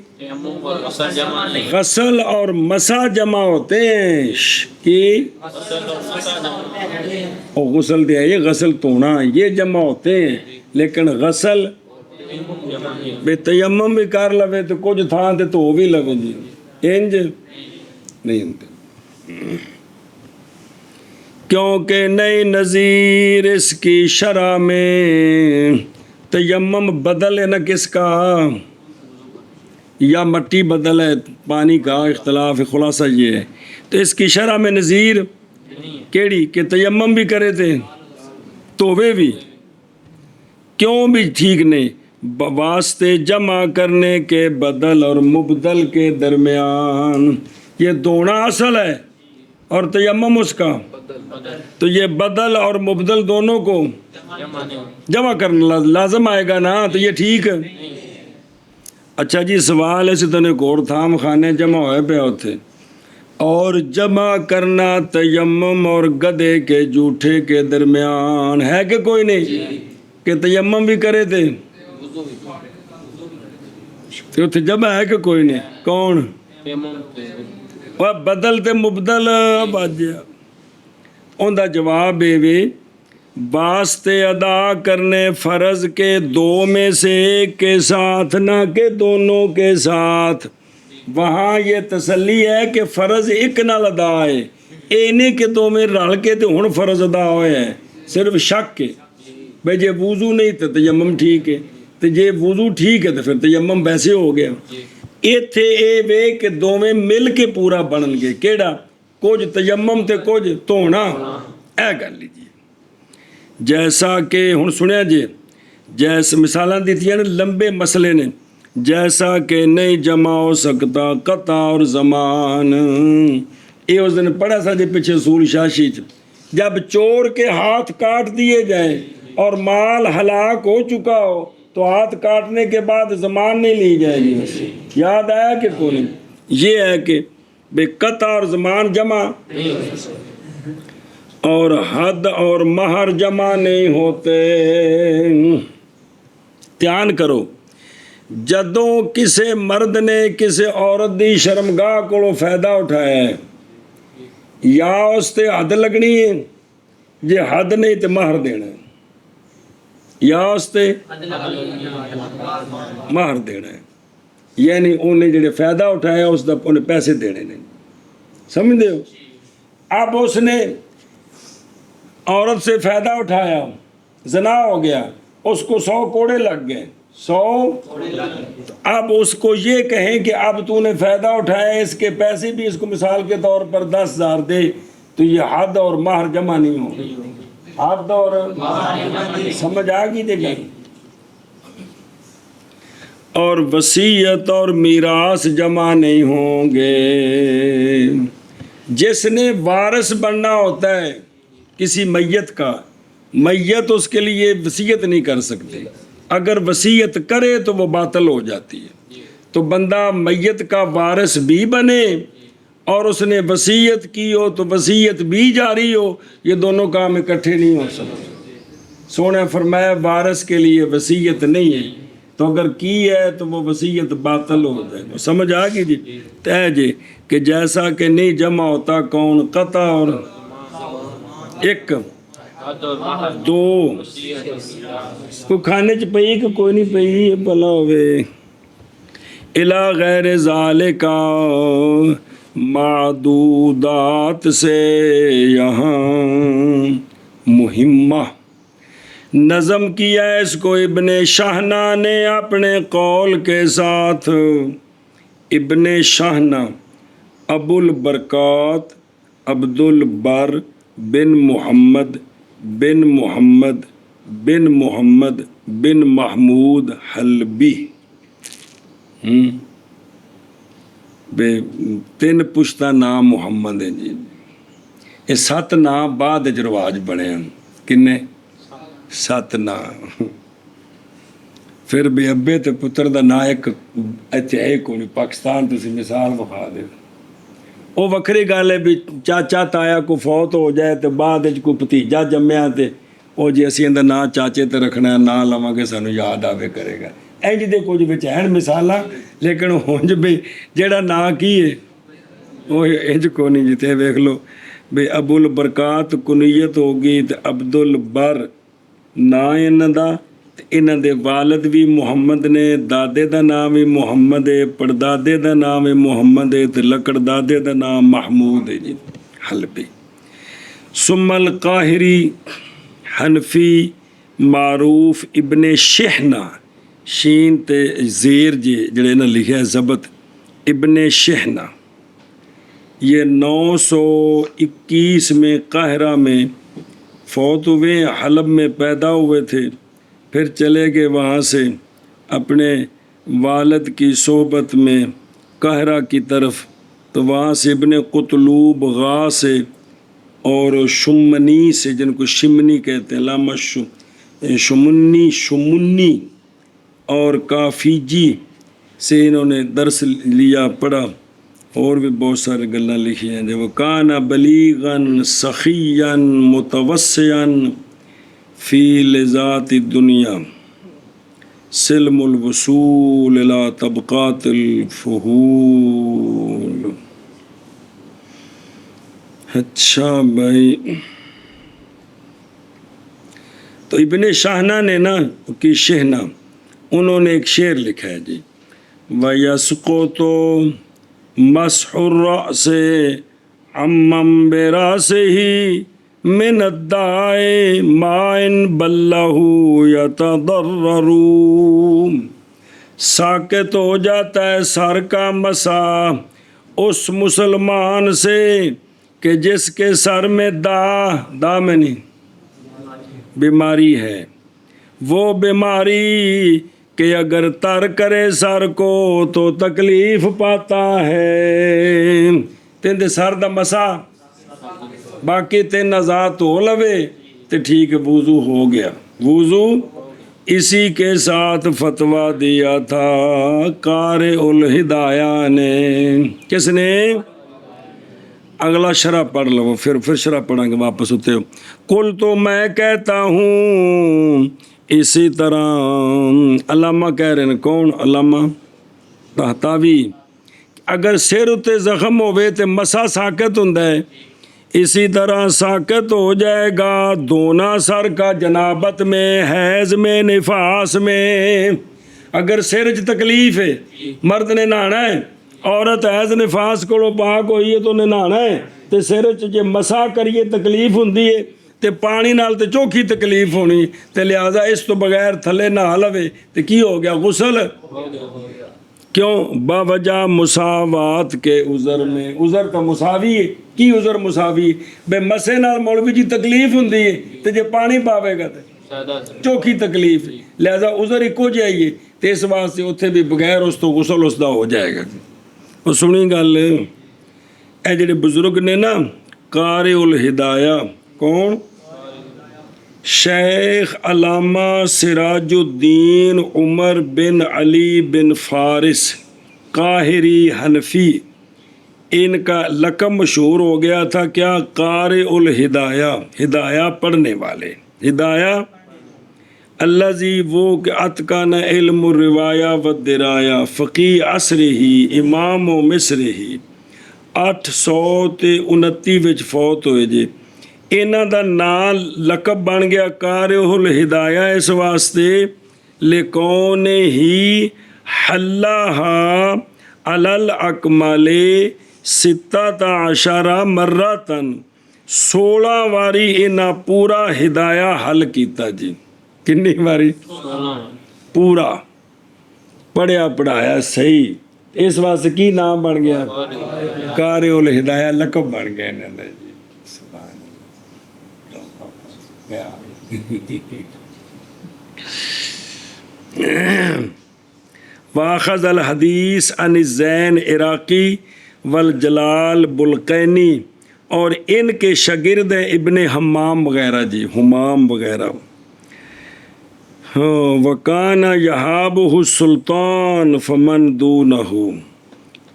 غسل اور مسح جمع ہوتے ہیں، کہ غسل دیا یہ غسل دھونا یہ جمع ہوتے ہیں، لیکن غسل بے تیمم بھی کر لوے تو کچھ تھان تے دھو بھی لوے جی، انج نہیں ہوتے۔ کیونکہ نئی نظیر اس کی شرح میں تیمم بدل ہے نہ کس کا، یا مٹی بدل ہے پانی کا، اختلاف خلاصہ یہ ہے۔ تو اس کی شرح میں نظیر کیڑی کہ تیمم بھی کرے تھے توبے بھی، کیوں بھی ٹھیک نہیں، واسطے جمع کرنے کے بدل اور مبدل کے درمیان۔ یہ دھونا اصل ہے اور تیمم اس کا، تو یہ بدل اور مبدل دونوں کو جمع کرنا لازم آئے گا نا، تو یہ ٹھیک ہے۔ اچھا جی سوال ایسے تو نے گور تھام خانے جمع ہوئے پہ ہوتے، اور جمع کرنا تیمم اور گدے کے جوٹھے کے درمیان ہے کہ کوئی نہیں، کہ تیمم بھی کرے تھے تو جمع ہے کہ کوئی نہیں، کون وہ بدل تے مبدل باجیا ان دا جواب ہے واسطے ادا کرنے فرض کے دو میں سے ایک کے ساتھ نہ کہ دونوں کے ساتھ۔ وہاں یہ تسلی ہے کہ فرض ایک نال ادا ہے، اے نہیں کہ دو میں رل کے تو ہن فرض ادا ہوئے ہیں، صرف شک ہے بھئی جے وضو نہیں تو تیمم ٹھیک ہے، تو جے وضو ٹھیک ہے تو پھر تیمم ویسے ہو گیا۔ ایتھے اے وے کہ دو میں مل کے پورا بنن گے، کیڑا کچھ تیمم تے کچھ دھونا، اے گل لیجیے۔ جیسا کہ ہن سنیا جی، جیسے مثالاں دیتی ہیں لمبے مسئلے نے، جیسا کہ نہیں جمع ہو سکتا قطع اور زمان۔ یہ اس دن پڑھا سا جی پیچھے سول شاشی جب چور کے ہاتھ کاٹ دیے جائیں اور مال ہلاک ہو چکا ہو تو ہاتھ کاٹنے کے بعد زمان نہیں لی جائے گی، یاد آیا کہ کوئی؟ یہ ہے کہ بے قطع اور زمان جمع اور حد اور مہر جمع نہیں ہوتے۔ دھیان کرو، جدوں کسے مرد نے کسے عورت دی شرمگاہ کو فائدہ اٹھایا ہے، یا اس تے حد لگنی ہے، جے حد نہیں تے مہر دینا ہے، یا اس تے مہر دینا ہے، یعنی انہیں جڑے فائدہ اٹھایا اس دا انہیں پیسے دینے نہیں، سمجھ دے ہو؟ اب اس نے عورت سے فائدہ اٹھایا، زنا ہو گیا، اس کو 100 کوڑے لگ گئے، 100، اب اس کو یہ کہیں کہ اب تو نے فائدہ اٹھایا اس کے پیسے بھی اس کو مثال کے طور پر 10,000 دے، تو یہ حد اور مہر جمع نہیں ہوگی، حد اور سمجھ آگی دے گئی۔ اور وصیت اور میراث جمع نہیں ہوں گے۔ جس نے وارث بننا ہوتا ہے کسی میت کا، میت اس کے لیے وصیت نہیں کر سکتے، اگر وصیت کرے تو وہ باطل ہو جاتی ہے، تو بندہ میت کا وارث بھی بنے اور اس نے وصیت کی ہو تو وصیت بھی جاری ہو، یہ دونوں کام اکٹھے نہیں ہو سکتے۔ سونے فرمایا وارث کے لیے وصیت نہیں ہے، تو اگر کی ہے تو وہ وصیت باطل ہو جائے۔ سمجھ آ گئی جی؟ طے جی کہ جیسا کہ نہیں جمع ہوتا کون قطع اور ایک دو، کوئی کھانے چ پئی کہ کوئی نہیں پئی بھلا ہوئے۔ الا غیر ذالک معدودات سے یہاں مہمہ نظم کیا اس کو ابن شاہنہ نے اپنے قول کے ساتھ۔ ابن شاہنہ ابو البرکات عبد البر بن محمد بن محمد بن محمد بن محمود حلبی. بے 3 پشتہ نام محمد ہیں جی. یہ 7 نام بعد وچ رواج بنے ہیں. کنے 7 نام. پھر بھی ابے تے پتر دا نا ایک ایتھے ہے کوئی پاکستان تسی مثال وکھا دے. وہ وکری گل ہے بھی چاچا تایا کو فوت ہو جائے تو بعد کوئی بھتیجا جمیا تے وہ جی اسی اندر نا چاچے تے رکھنا نا لواں گے سانو یاد آوے کرے گا. انج دے کچھ وچ ہیں مثالاں لیکن ہنج بھی جیڑا نا کی ہے وہ انج کو نہیں. جتے ویکھ لو بھی ابو البرکات کنیت ہوگی تے عبد البر نا انہاں دا. انہاں دے والد بھی محمد نے, دادے دا نام بھی محمد ہے, پڑدادے دا نام ہے محمد ہے تے لکڑ دادے دا نام محمود ہے جی حلبی. ثم القاہری حنفی معروف ابن شحنہ شین تے زیر جی جڑے نا لکھا ہے ضبط ابن شحنہ. یہ 921 میں قاہرہ میں فوت ہوئے, حلب میں پیدا ہوئے تھے. پھر چلے گئے وہاں سے اپنے والد کی صحبت میں قاہرہ کی طرف. تو وہاں سے ابن قطلوب غا سے اور شمنی سے, جن کو شمنی کہتے ہیں, علامہ شمنی اور کافیجی سے انہوں نے درس لیا پڑھا. اور بھی بہت سارے گلاں لکھی ہیں. جو کان بلیغاً سخیاً متوسعاً فی لذات الدنیا سلم الوصول الى طبقات الفحول. اچھا بھائی, تو ابن شاہنہ نے نا کی شہنہ انہوں نے ایک شعر لکھا ہے جی. وَيَسْقُطُ مَسْحُ الرَّأْسِ عَمَّن بِرَأْسِهِ من الداء ما ان بلہ یتضرر. ساکت ہو جاتا ہے سر کا مسا اس مسلمان سے کہ جس کے سر میں دا میں نہیں بیماری ہے. وہ بیماری کہ اگر تر کرے سر کو تو تکلیف پاتا ہے. تین دے سر دا مسا باقی 3 ذات ہو لوے تو ٹھیک وضو ہو گیا. وضو اسی کے ساتھ فتویٰ دیا تھا قارئ الہدایہ نے. کس نے؟ اگلا شرح پڑھ لو, پھر شرح پڑھیں گے واپس ہوتے ہو. کل تو میں کہتا ہوں اسی طرح. علامہ کہہ رہے ہیں کون؟ علامہ طحطاوی. اگر سر اتے زخم ہوئے تو مسا ساکت ہوں ہے, اسی طرح ساکت ہو جائے گا دونا سر کا جنابت میں, حیض میں, نفاس میں. اگر سر چ تکلیف ہے, مرد نے نہانا ہے, عورت حیض نفاس کو پاک ہوئی ہے تو نے نہانا ہے, تو سر چ جے مسا کریے تکلیف ہوندی ہے تے پانی نال تے چوکھی تکلیف ہونی, تے لہذا اس تو بغیر تھلے نہا لوے تے کی ہو گیا؟ غسل. کیوں؟ باوجہ مساوات کے عذر میں. عذر تو مساوی ہے. کی عذر مساوی؟ بے مسے نال مولوی جی تکلیف ہوندی ہے تے جے پانی پاوے گا تے چوکھی تکلیف, لہذا عذر ایکو جائیے. تے اس واسطے اتنے بھی بغیر اس تو غسل اس دا ہو جائے گا. اور سنی گل اے جڑے بزرگ نے نا قارئ الہدایہ کون؟ شیخ علامہ سراج الدین عمر بن علی بن فارس قاہری حنفی. ان کا لقب مشہور ہو گیا تھا کیا؟ قارئ الہدایہ, ہدایہ پڑھنے والے. ہدایہ الذی وہ کہ اتقن علم الروایہ والدرایہ فقیہ عصر ہی امام و مصر ہی. 829 وچ فوت ہوئے جی. انہاں دا نام لقب بن گیا قارئ الہدایہ اس واسطے لکون ہی حلہا علی الاکمل 16 مرتن. 16 واری انہاں پورا ہدایہ حل کیتا جی. کنی واری؟ پورا پڑھیا پڑھایا صحیح اس واسطے کی نام بن گیا قاری الہدایہ لقب بن گیا انہوں نے جی سبحان اللہ واخذ الحدیث عن الزین عراقی والجلال بلقینی اور ان کے شاگرد ابن حمام وغیرہ جی حمام وغیرہ وکان یہابہ السلطان فمن دونہ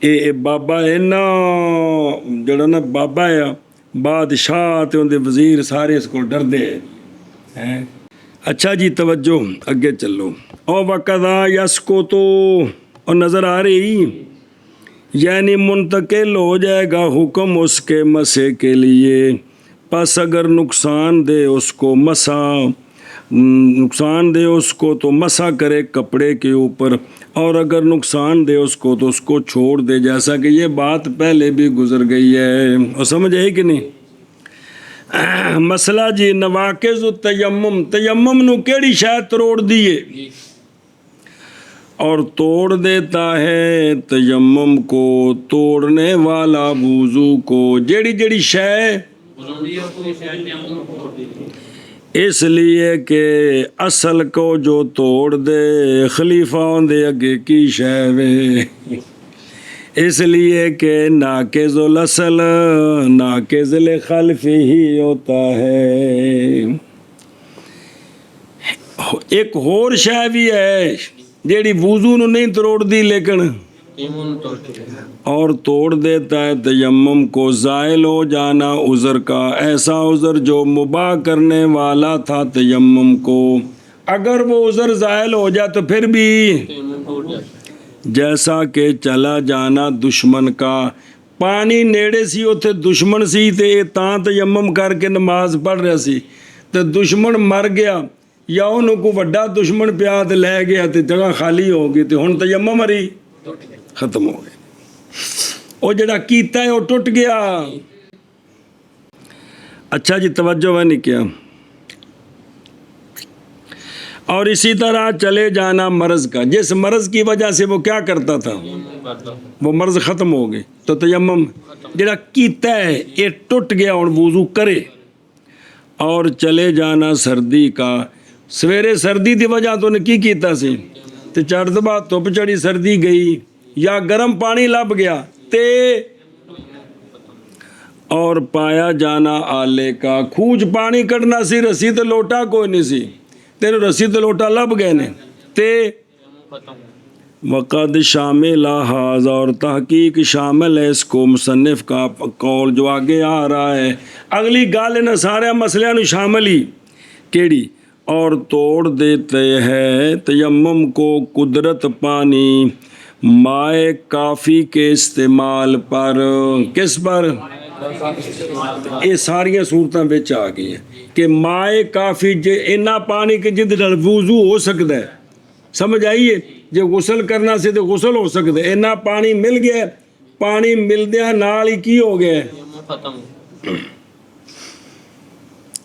اے بابا ہے نا جڑا نا بابا ہے بادشاہ تے اندے وزیر سارے اس کو ڈر دے ہیں اچھا جی توجہ اگے چلو او وقضا یسکو تو اور نظر آ رہی یعنی منتقل ہو جائے گا حکم اس کے مسے کے لیے پس اگر نقصان دے اس کو تو مسا کرے کپڑے کے اوپر اور اگر نقصان دے اس کو تو اس کو چھوڑ دے جیسا کہ یہ بات پہلے بھی گزر گئی ہے اور سمجھ آئی کہ نہیں مسئلہ جی نواقض التیمم تیمم نو کیڑی شاید تروڑ دیے اور توڑ دیتا ہے تیمم کو توڑنے والا وضو کو جیڑی شے اس لیے کہ اصل کو جو توڑ دے خلیفہ دے اگے کی شے وے اس لیے کہ ناقض الاصل ناقض الخلف ہی ہوتا ہے ایک اور شے بھی ہے جیڑی وضو نو نہیں توڑ دی لیکن اور توڑ دیتا ہے تیمم کو زائل ہو جانا عذر کا ایسا عذر جو مباح کرنے والا تھا تیمم کو اگر وہ عذر زائل ہو جائے تو پھر بھی جیسا کہ چلا جانا دشمن کا پانی نیڑے سی اوتھے دشمن سی تے تاں تیمم کر کے نماز پڑھ رہا سی تے دشمن مر گیا یا انہوں کو وڈا دشمن پیا تے لے گیا تے جگہ خالی ہو گئی تے ہن تیمم مری ختم ہو گیا او جڑا کیتا ہے وہ ٹوٹ گیا اچھا جی توجہ ہے نہیں کیا اور اسی طرح چلے جانا مرض کا جس مرض کی وجہ سے وہ کیا کرتا تھا وہ مرض ختم ہو گئے تو تیمم جڑا کیتا ہے یہ ٹوٹ گیا اور وضو کرے اور چلے جانا سردی کا سویرے سردی دی وجہ تو نے کی کیتا سی تے چڑھ دبا دھوپ چڑھی سردی گئی یا گرم پانی لب گیا تے اور پایا جانا آلے کا کھوج پانی کٹنا سی رسی تے لوٹا کوئی نہیں سی تیرے رسی تے لوٹا لب گئے نے تے وقد شامل حاضر اور تحقیق شامل ہے اس کو مصنف کا قول جو آگے آ رہا ہے اگلی گال ان سارے مسئلے نو شامل ہی کیڑی اور توڑ دیتے ہیں تیمم کو قدرت پانی مائے کافی کے استعمال پر کس پر یہ ساری صورتیں بچ آ گئی ہیں کہ مائے کافی اینا پانی کے جد وضو ہو سکتا ہے سمجھ آئیے جو غسل کرنا سے تو غسل ہو سکتا ہے اینا پانی مل گیا پانی ملدیا نال ہی کی ہو گیا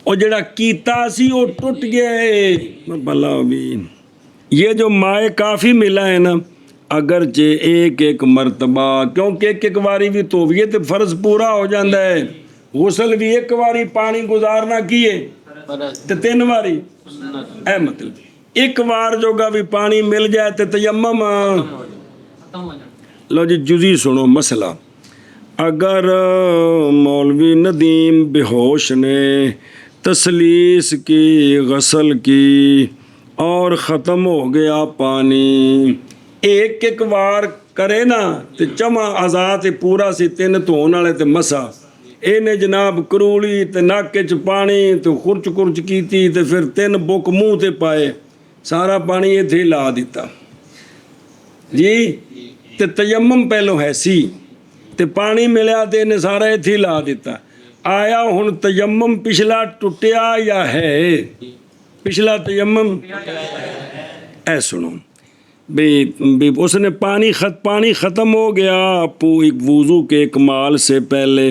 اور جڑا کیتا سی وہ ٹوٹ گیا ہے بھلا بھی یہ جو مائے کافی ملا ہے نا اگرچہ ایک مرتبہ کیونکہ ایک واری بھی توبیہ تے فرض پورا ہو جاندہ ہے غسل بھی ایک واری پانی گزارنا کیے تے 3 واری اے مطلب ایک وار جو گا بھی پانی مل جائے تے تیمم لو جی جزی سنو مسئلہ اگر مولوی ندیم بے ہوش نے تسلیس کی غسل کی اور ختم ہو گیا پانی ایک وار کرے نا تے چما آزاد پورا سی 3 دھون والے تے مسا اینے جناب کرولی تے نک چ پانی تے خرچ کیتی تے پھر 3 بک منہ تے پائے سارا پانی ایتھے لا دیتا جی تے تیمم پہلو ہے سی تے پانی ملیا تے انہیں سارا ایتھے لا دیتا آیا ہن تیمم پچھلا ٹوٹیا یا ہے پچھلا تیمم اے سنو بھی اس نے پانی ختم ہو گیا وضو کے اکمال سے پہلے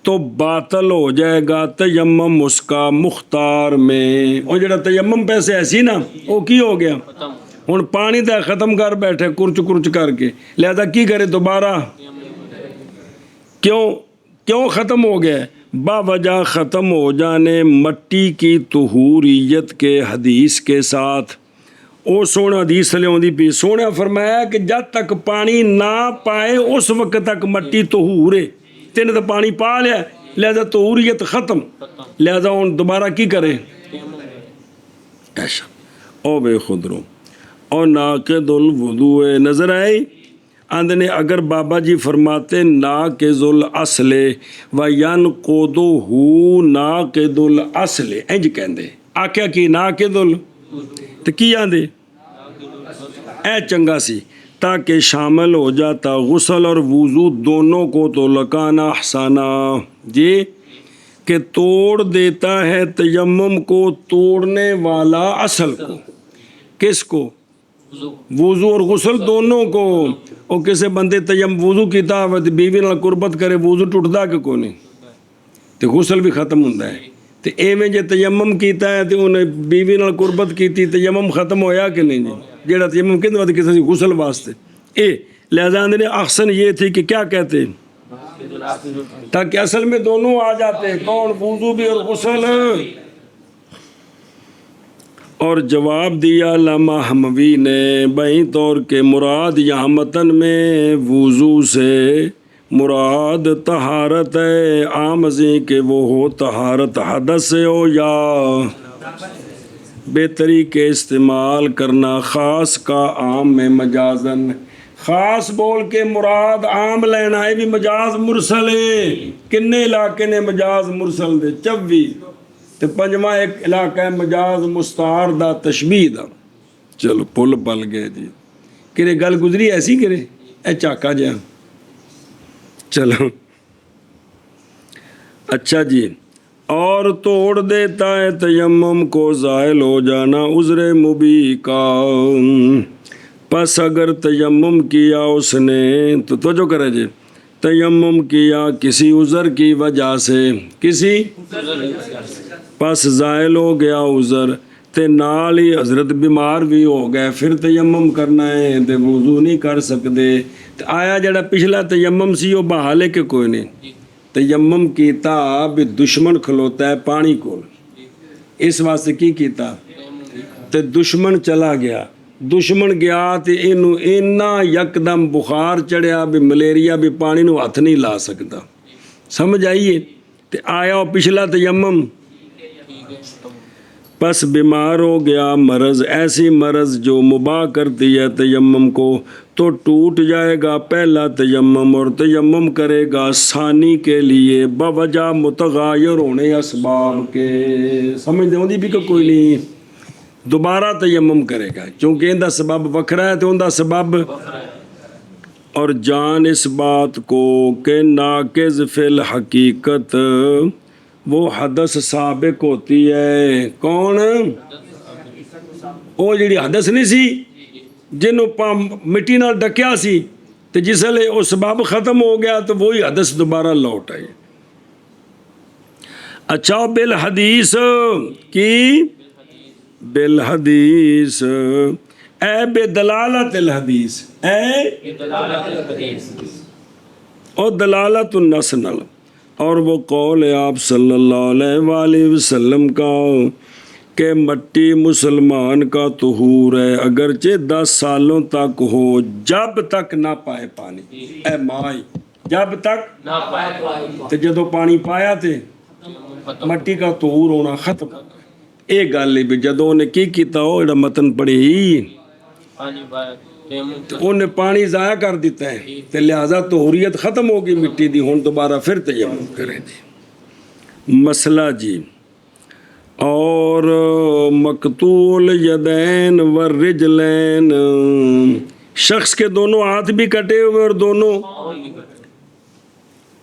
تو باطل ہو جائے گا تیمم اس کا مختار میں اور جڑا تیمم پیسے ایسی نا وہ کی ہو گیا ہن پانی تے ختم کر بیٹھے کرچ کر کے، لہذا کی کرے دوبارہ؟ کیوں ختم ہو گیا؟ باوجہ ختم ہو جانے مٹی کی طہوریت کے حدیث کے ساتھ۔ او سونا حدیث تھلے ہوندی پی، سونا فرمایا کہ جب تک پانی نہ پائے اس وقت تک مٹی طہور ہے، تین تو پانی پا لیا لہذا طہوریت ختم، لہذا ہن دوبارہ کی کرے؟ ایسا او بے خدرو اور ناقض الوضو نظر آئے آندنے اگر بابا جی فرماتے ناقض الاصل و ینقضہ ناقض الاصل انج کہندے آکھیا کی ناقض تو کی آندے اے چنگا سی تاکہ شامل ہو جاتا غسل اور وضو دونوں کو تو لکانا احسانہ جی کہ توڑ دیتا ہے تیمم کو توڑنے والا اصل کو، کس کو؟ وضو اور غسل دونوں کو۔ اور کسے بندے وضو کیتا بیوی نال قربت کرے وضو ٹوٹدا کہ کوئی نہیں تے غسل بھی ختم ہوندا ہے، تے ایویں جے تیمم کیتا ہے تے انہیں بیوی نال قربت کیتی تیمم ختم ہویا کہ نہیں جی؟ جیڑا تیمم کہندے واسطے کسی غسل واسطے لہذا اندر احسن یہ تھی کہ کیا کہتے تاکہ اصل میں دونوں آ جاتے، کون؟ وضو بھی اور غسل۔ اور جواب دیا علامہ حموی نے بہی طور کے مراد یہاں متن میں وضو سے مراد طہارت ہے، عام ازیں کہ وہ ہو طہارت حدث سے ہو یا بے طریقے استعمال کرنا خاص کا عام میں مجازن، خاص بول کے مراد عام لینا ہے بھی مجاز مرسل ہے۔ کنے علاقے نے مجاز مرسل دے 24 تے پنجواں ایک علاقہ ہے مجاز مستعار دا تشبیہ دا۔ چلو پل پل گئے جی، کرے گل گزری ایسی کرے اے چاکا جا۔ چلو اچھا جی، اور توڑ دیتا ہے تیمم کو زائل ہو جانا عذر مبی کا، پس اگر تیمم کیا اس نے تو توجہ کرے جی، تیمم کیا کسی عذر کی وجہ سے، کسی پس زائل ہو گیا عذر تے نال ہی حضرت بیمار بھی ہو گئے، پھر تیمم کرنا ہے تے وضو نہیں کر سکتے، تے آیا جڑا پچھلا تیمم سی وہ بحال ہے کہ کوئی نہیں؟ تیمم کیتا بھی دشمن کھلوتا ہے پانی کو، اس واسطے کی کیتا تے دشمن چلا گیا، دشمن گیا تے اینو اینا یکدم بخار چڑھیا بھی ملیریا بھی پانی نو ہاتھ نہیں لا سکتا، سمجھ آئیے؟ تے آیا وہ پچھلا تیمم، پس بیمار ہو گیا مرض، ایسی مرض جو مباح کرتی ہے تیمم کو، تو ٹوٹ جائے گا پہلا تیمم اور تیمم کرے گا ثانی کے لیے بوجہ متغیر ہونے اسباب کے۔ سمجھ دے ہوندی بھی کہ کوئی نہیں؟ دوبارہ تیمم کرے گا چونکہ اندہ سبب وکھرا ہے تو اندہ سبب، اور جان اس بات کو کہ ناقض فی الحقیقت وہ حدث سابق ہوتی ہے، کون؟ وہ جڑی حدث نہیں سی جنہوں مٹی نال ڈکیا سی تو جس لئے وہ سبب ختم ہو گیا تو وہی حدث دوبارہ لوٹ آئی۔ اچھا بالحدیث کی بالحدیث اے بے دلالت الحدیث اے اور دلالت النص نال، اور وہ قول ہے آپ صلی اللہ علیہ وآلہ وسلم کا کہ مٹی مسلمان کا طہور ہے اگرچہ 10 سالوں تک ہو جب تک نہ پائے پانی، اے مائی جب تک نہ پائے پانی، تو جدو پانی پایا تھے مٹی کا طہور ہونا ختم۔ ایک گل بھی جدو انہیں کی کیتا ہو ایڈا متن پڑھی تو انہیں پانی ضائع کر دیتا ہے تو لہذا طہوریت ختم ہوگی مٹی دی، ہون دوبارہ پھر تیمم کریں جی۔ مسئلہ جی، اور مقطوع الیدین والرجلین، شخص کے دونوں ہاتھ بھی کٹے ہوئے اور دونوں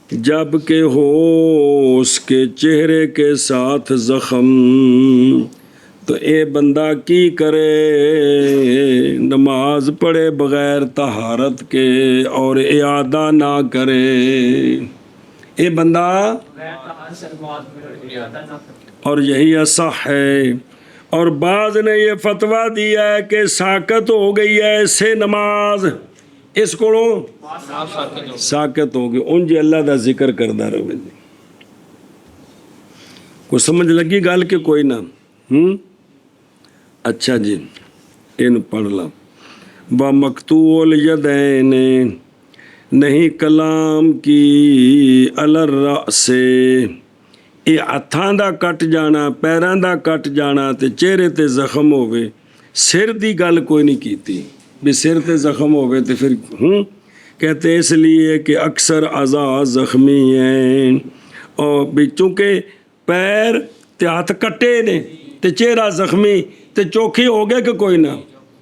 جب کہ ہو اس کے چہرے کے ساتھ زخم، تو اے بندہ کی کرے؟ نماز پڑھے بغیر طہارت کے اور اعادہ نہ کرے۔ اے بندہ، اور یہی اصح ہے، اور بعض نے یہ فتویٰ دیا ہے کہ ساقط ہو گئی ہے اس سے نماز، اس کو ساقط ہو گئی، ان جی اللہ دا ذکر کردہ رہے جی۔ کو سمجھ لگی گال کہ کوئی نہ؟ اچھا جی، ان پڑھ لا۔ بَمَقْتُوعُ الْيَدَيْنِ، نہیں کلام کی الرأس، یہ ہاتھاں دا کٹ جانا، پیراں دا کٹ جانا تے چہرے تے زخم ہوئے، سر دی گل کوئی نہیں کیتی بھی سر تے زخم ہوئے تے پھر کہتے اس لیے کہ اکثر اعضاء زخمی ہیں، اور بھی چونکہ پیر تے ہاتھ کٹے نے تے چہرہ زخمی تے چوکھی ہو گیا کہ کوئی نہ،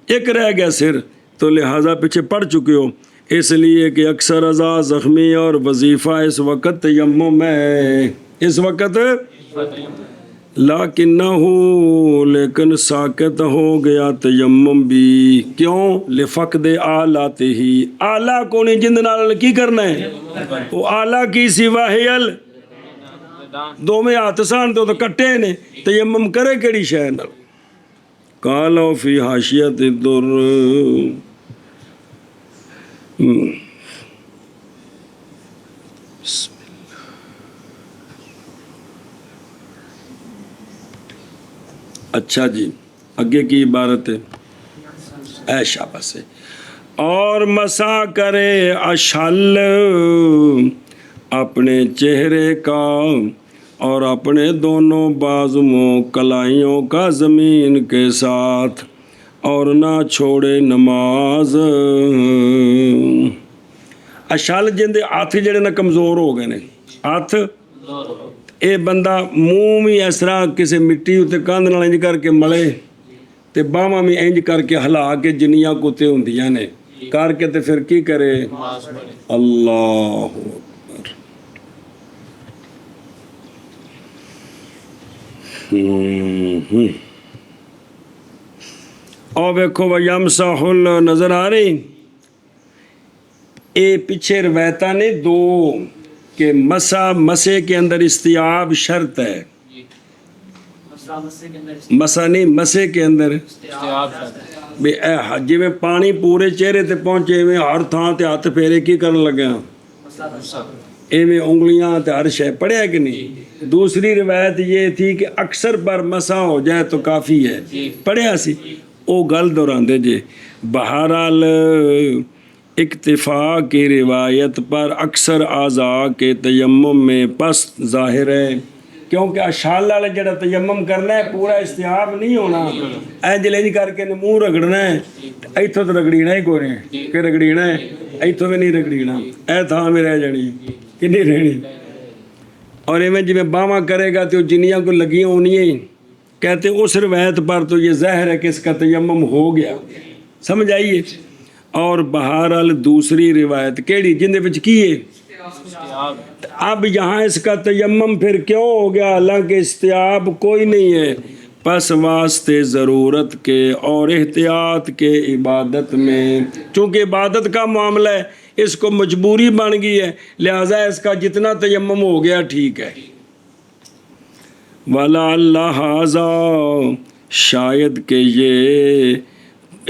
ایک رہ گیا سر، تو لہٰذا پیچھے پڑھ چکے ہو، اس لیے کہ اکثر اعضاء زخمی اور وظیفہ اس وقت تیمم ہے، اس وقت لیکن ساقط ہو گیا تیمم بھی، کیوں؟ لفقد آلات ہی، آلہ کو نہیں جند نال کی کرنا ہے، وہ آلہ کی سوا ہیل دو میں ہاتھ سان تو کٹے نے، تیمم کرے کیڑی شے نال؟ قالوا فی حاشیۃ الدر، اچھا جی اگے کی عبارت ہے، اے شاباش ہے، اور مسا کرے اشل اپنے چہرے کا اور اپنے دونوں بازوؤں کلائیوں کا زمین کے ساتھ، اور نہ چھوڑے نماز۔ اشل جندے ہاتھ جڑے نا کمزور ہو گئے نے، ہاتھ اے بندہ منہ بھی اس طرح کسی مٹی اتنے کندھ نال انج کر کے ملے تے باہواں بھی انج کر کے ہلا کے جنیاں کتے ہوندیاں نے کر کے تے پھر کی کرے؟ اللہ اکبر۔ اور ویکھو وَيَمْسَحُ نظر آ رہی، اے پیچھے روایتاں نے دو کہ مسے کے اندر استیاب شرط ہے، مسا نہیں مسے کے اندر جی میں پانی پورے چہرے تے پہنچے میں ہر تھان تے ہاتھ پھیرے کی کرن لگا، ایویں انگلیاں تے ہر شے پڑھیا کہ نہیں؟ دوسری روایت یہ تھی کہ اکثر پر مسا ہو جائے تو کافی ہے، پڑھیا سی، او گل دہراندے جے۔ بہرحال اکتفا کی روایت پر اکثر اعضاء کے تیمم میں پس ظاہر ہے، کیونکہ اشال والے جڑا تیمم کرنا ہے پورا استیاب نہیں ہونا، اینج لینج کر کے منہ رگڑنا ہے، ایتھوں تو رگڑینا ہی کوئی نہیں کہ رگڑینا ہے، ایتھوں میں نہیں رگڑینا، اے تھاں میں رہ جانی کہ نہیں رہنی، اور ایویں جی میں باواں کرے گا تو جنیاں کو لگیاں ہونیاں ہی، کہتے اس روایت پر تو یہ ظاہر ہے کہ اس کا تیمم ہو گیا، سمجھ آئیے؟ اور بہرحال دوسری روایت کیڑی جن دے وچ کی ہے؟ اب یہاں اس کا تیمم پھر کیوں ہو گیا حالانکہ استیاب کوئی نہیں ہے؟ پس واسطے ضرورت کے اور احتیاط کے عبادت میں، چونکہ عبادت کا معاملہ ہے اس کو مجبوری بن گئی ہے، لہٰذا اس کا جتنا تیمم ہو گیا ٹھیک ہے۔ وَلَعَلَّ هَذَا، شاید کہ یہ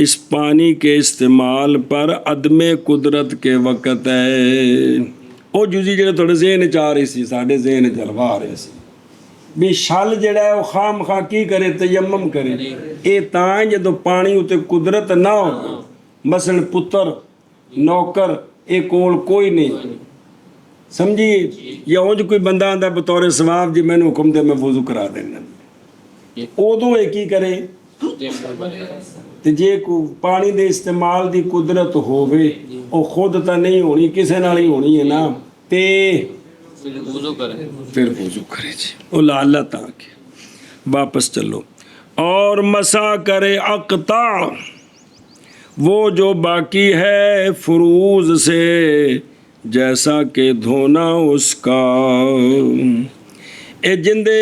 اس پانی کے استعمال پر عدم قدرت کے وقت ہے، وہ جزی جڑے تھوڑے ذہن چاہ رہی سی ساڈے ذہن چلوا رہے سی بھی شل جڑا ہے وہ خواہ مخواہ کی کرے تیمم کرے، اے تاں جدو پانی اتے قدرت نہ ہو، مثلا پتر نوکر اے کول کوئی نہیں، سمجھیے، یا اونج کوئی بندہ آندا بطور ثواب جی میں نے حکم دے میں وضو کرا دینا، ادو یہ کی کرے؟ تے جے کو پانی دے استعمال دی قدرت ہووے او خود تا نہیں ہونی کسے نال ہی ہونی ہے نا، تے پھر وضو کرے جی، او لعلہ تا کے واپس چلو۔ اور مسا کرے اقطاع، وہ جو باقی ہے فروض سے، جیسا کہ دھونا اس کا، اے جندے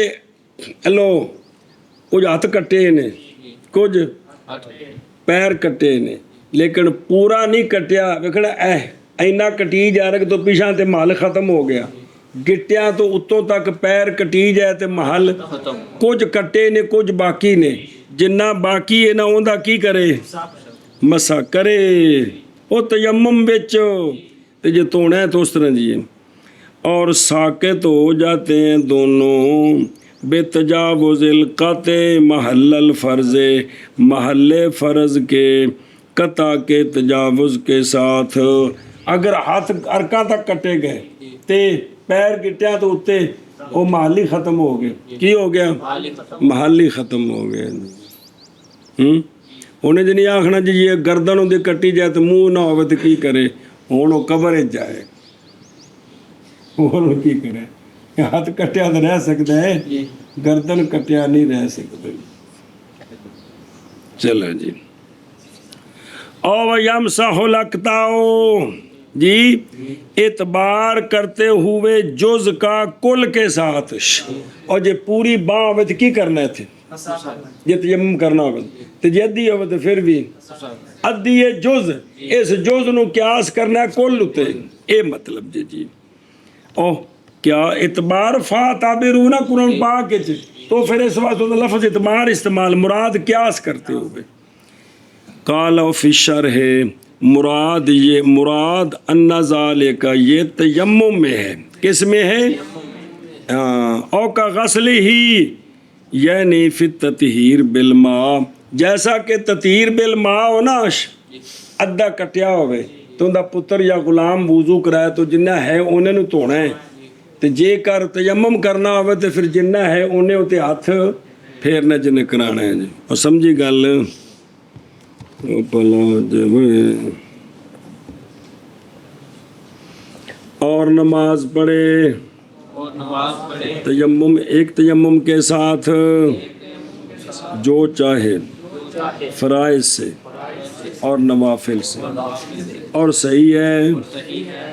لو کچھ ہاتھ کٹے نے، کچھ پیر کٹے نے، لیکن پورا نہیں کٹیا، ویکھنا اینا کٹی جا رہا کہ تو پیچھاں تے محل ختم ہو گیا، گٹیاں تو اتوں تک پیر کٹی جائے تے محل کچھ کٹے نے کچھ باقی نے، ਜਿੰਨਾ ਬਾਕੀ ਹੈ ਨਾ ਉਹਦਾ ਕੀ ਕਰੇ, ਮਸਾ ਕਰੇ ਉਹ ਤਯਮਮ ਵਿੱਚ। ਤੇ ਜੇ ਧੋਣਾ ਹੈ ਤਾਂ ਉਸ ਤਰ੍ਹਾਂ ਜੀ ਹੈ। اور ساکت ہو جاتے ہیں دونوں بتجاوز القطع محل الفرض، محل فرض کے قطع کے تجاوز کے ساتھ۔ اگر ہاتھ ارکاں تک کٹے گئے تے پیر گٹیا تو اتنے وہ محلی ختم ہو گئے، کی ہو گیا، محلی ختم ہو گئے۔ انہیں جو نہیں آخنا جی یہ گردن دی کٹی جائے تو منہ نہ ہوئے تو کی کرے، ہوں وہ قبر جائے، وہ کی کرے، ہاتھ کٹیا تو رہ سکتا ہے، گردن کٹیا نہیں رہ سکتا۔ چلو جی، او یمسح الاقطاع، جی اعتبار کرتے ہوئے جز کا کل کے ساتھ، اور جی پوری باں ہوئے تو کی کرنا ہے تھے، جی تیمم کرنا ہوگا تو جی ادھی ہوئے تو پھر بھی ادھی ہے جز، اس جز نو قیاس کرنا ہے کل ہوتے، اے مطلب جی جی۔ او کیا اعتبار فا تعبیرون قرآن پاک ہے تو پھر اس وقت لفظ اعتبار استعمال مراد قیاس کرتے ہوئے۔ قال فی الشرح، مراد یہ مراد ان ذالک یہ تیمم میں ہے، کس میں ہے، او کا غسل ہی یعنی فی التطہیر بالماء، جیسا کہ تطہیر بالماء ہو نا، ادھا کٹیا ہوئے تو اندا پتر یا غلام وضو کرائے تو جنہ ہے انہیں نو دھونا ہے، تو جے کر تیمم کرنا ہوئے تو پھر جنہ ہے انہیں اتے ہاتھ پھیرنا جنہیں کرانا ہے جی۔ اور سمجھی گل اور نماز پڑھے، تیمم ایک تیمم کے ساتھ جو چاہے فرائض سے اور نوافل سے، اور صحیح ہے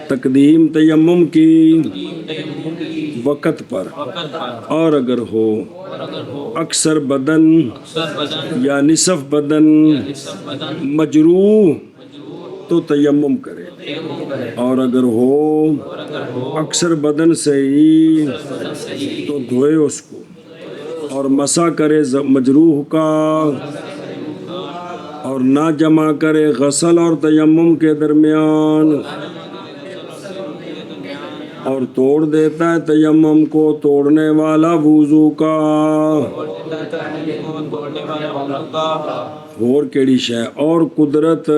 تقدیم تیمم کی وقت پر، اور اگر ہو اکثر بدن یا نصف بدن مجروح تو تیمم کرے، اور اگر ہو اکثر بدن صحیح تو دھوئے اس کو، اور مسح کرے مجروح کا، اور نہ جمع کرے غسل اور تیمم کے درمیان، اور توڑ دیتا ہے تیمم کو توڑنے والا وضو کا۔ اور کیڑی شے، اور قدرت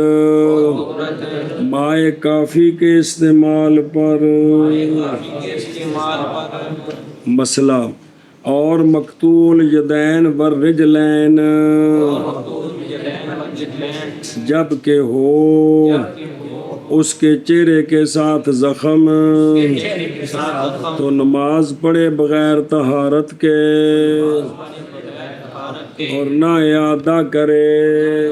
مائے کافی کے استعمال پر، مسئلہ اور مقتول یدین والرجلین جب کہ ہو اس کے چہرے کے ساتھ زخم تو نماز پڑھے بغیر طہارت کے، اور نہ اعادہ کرے۔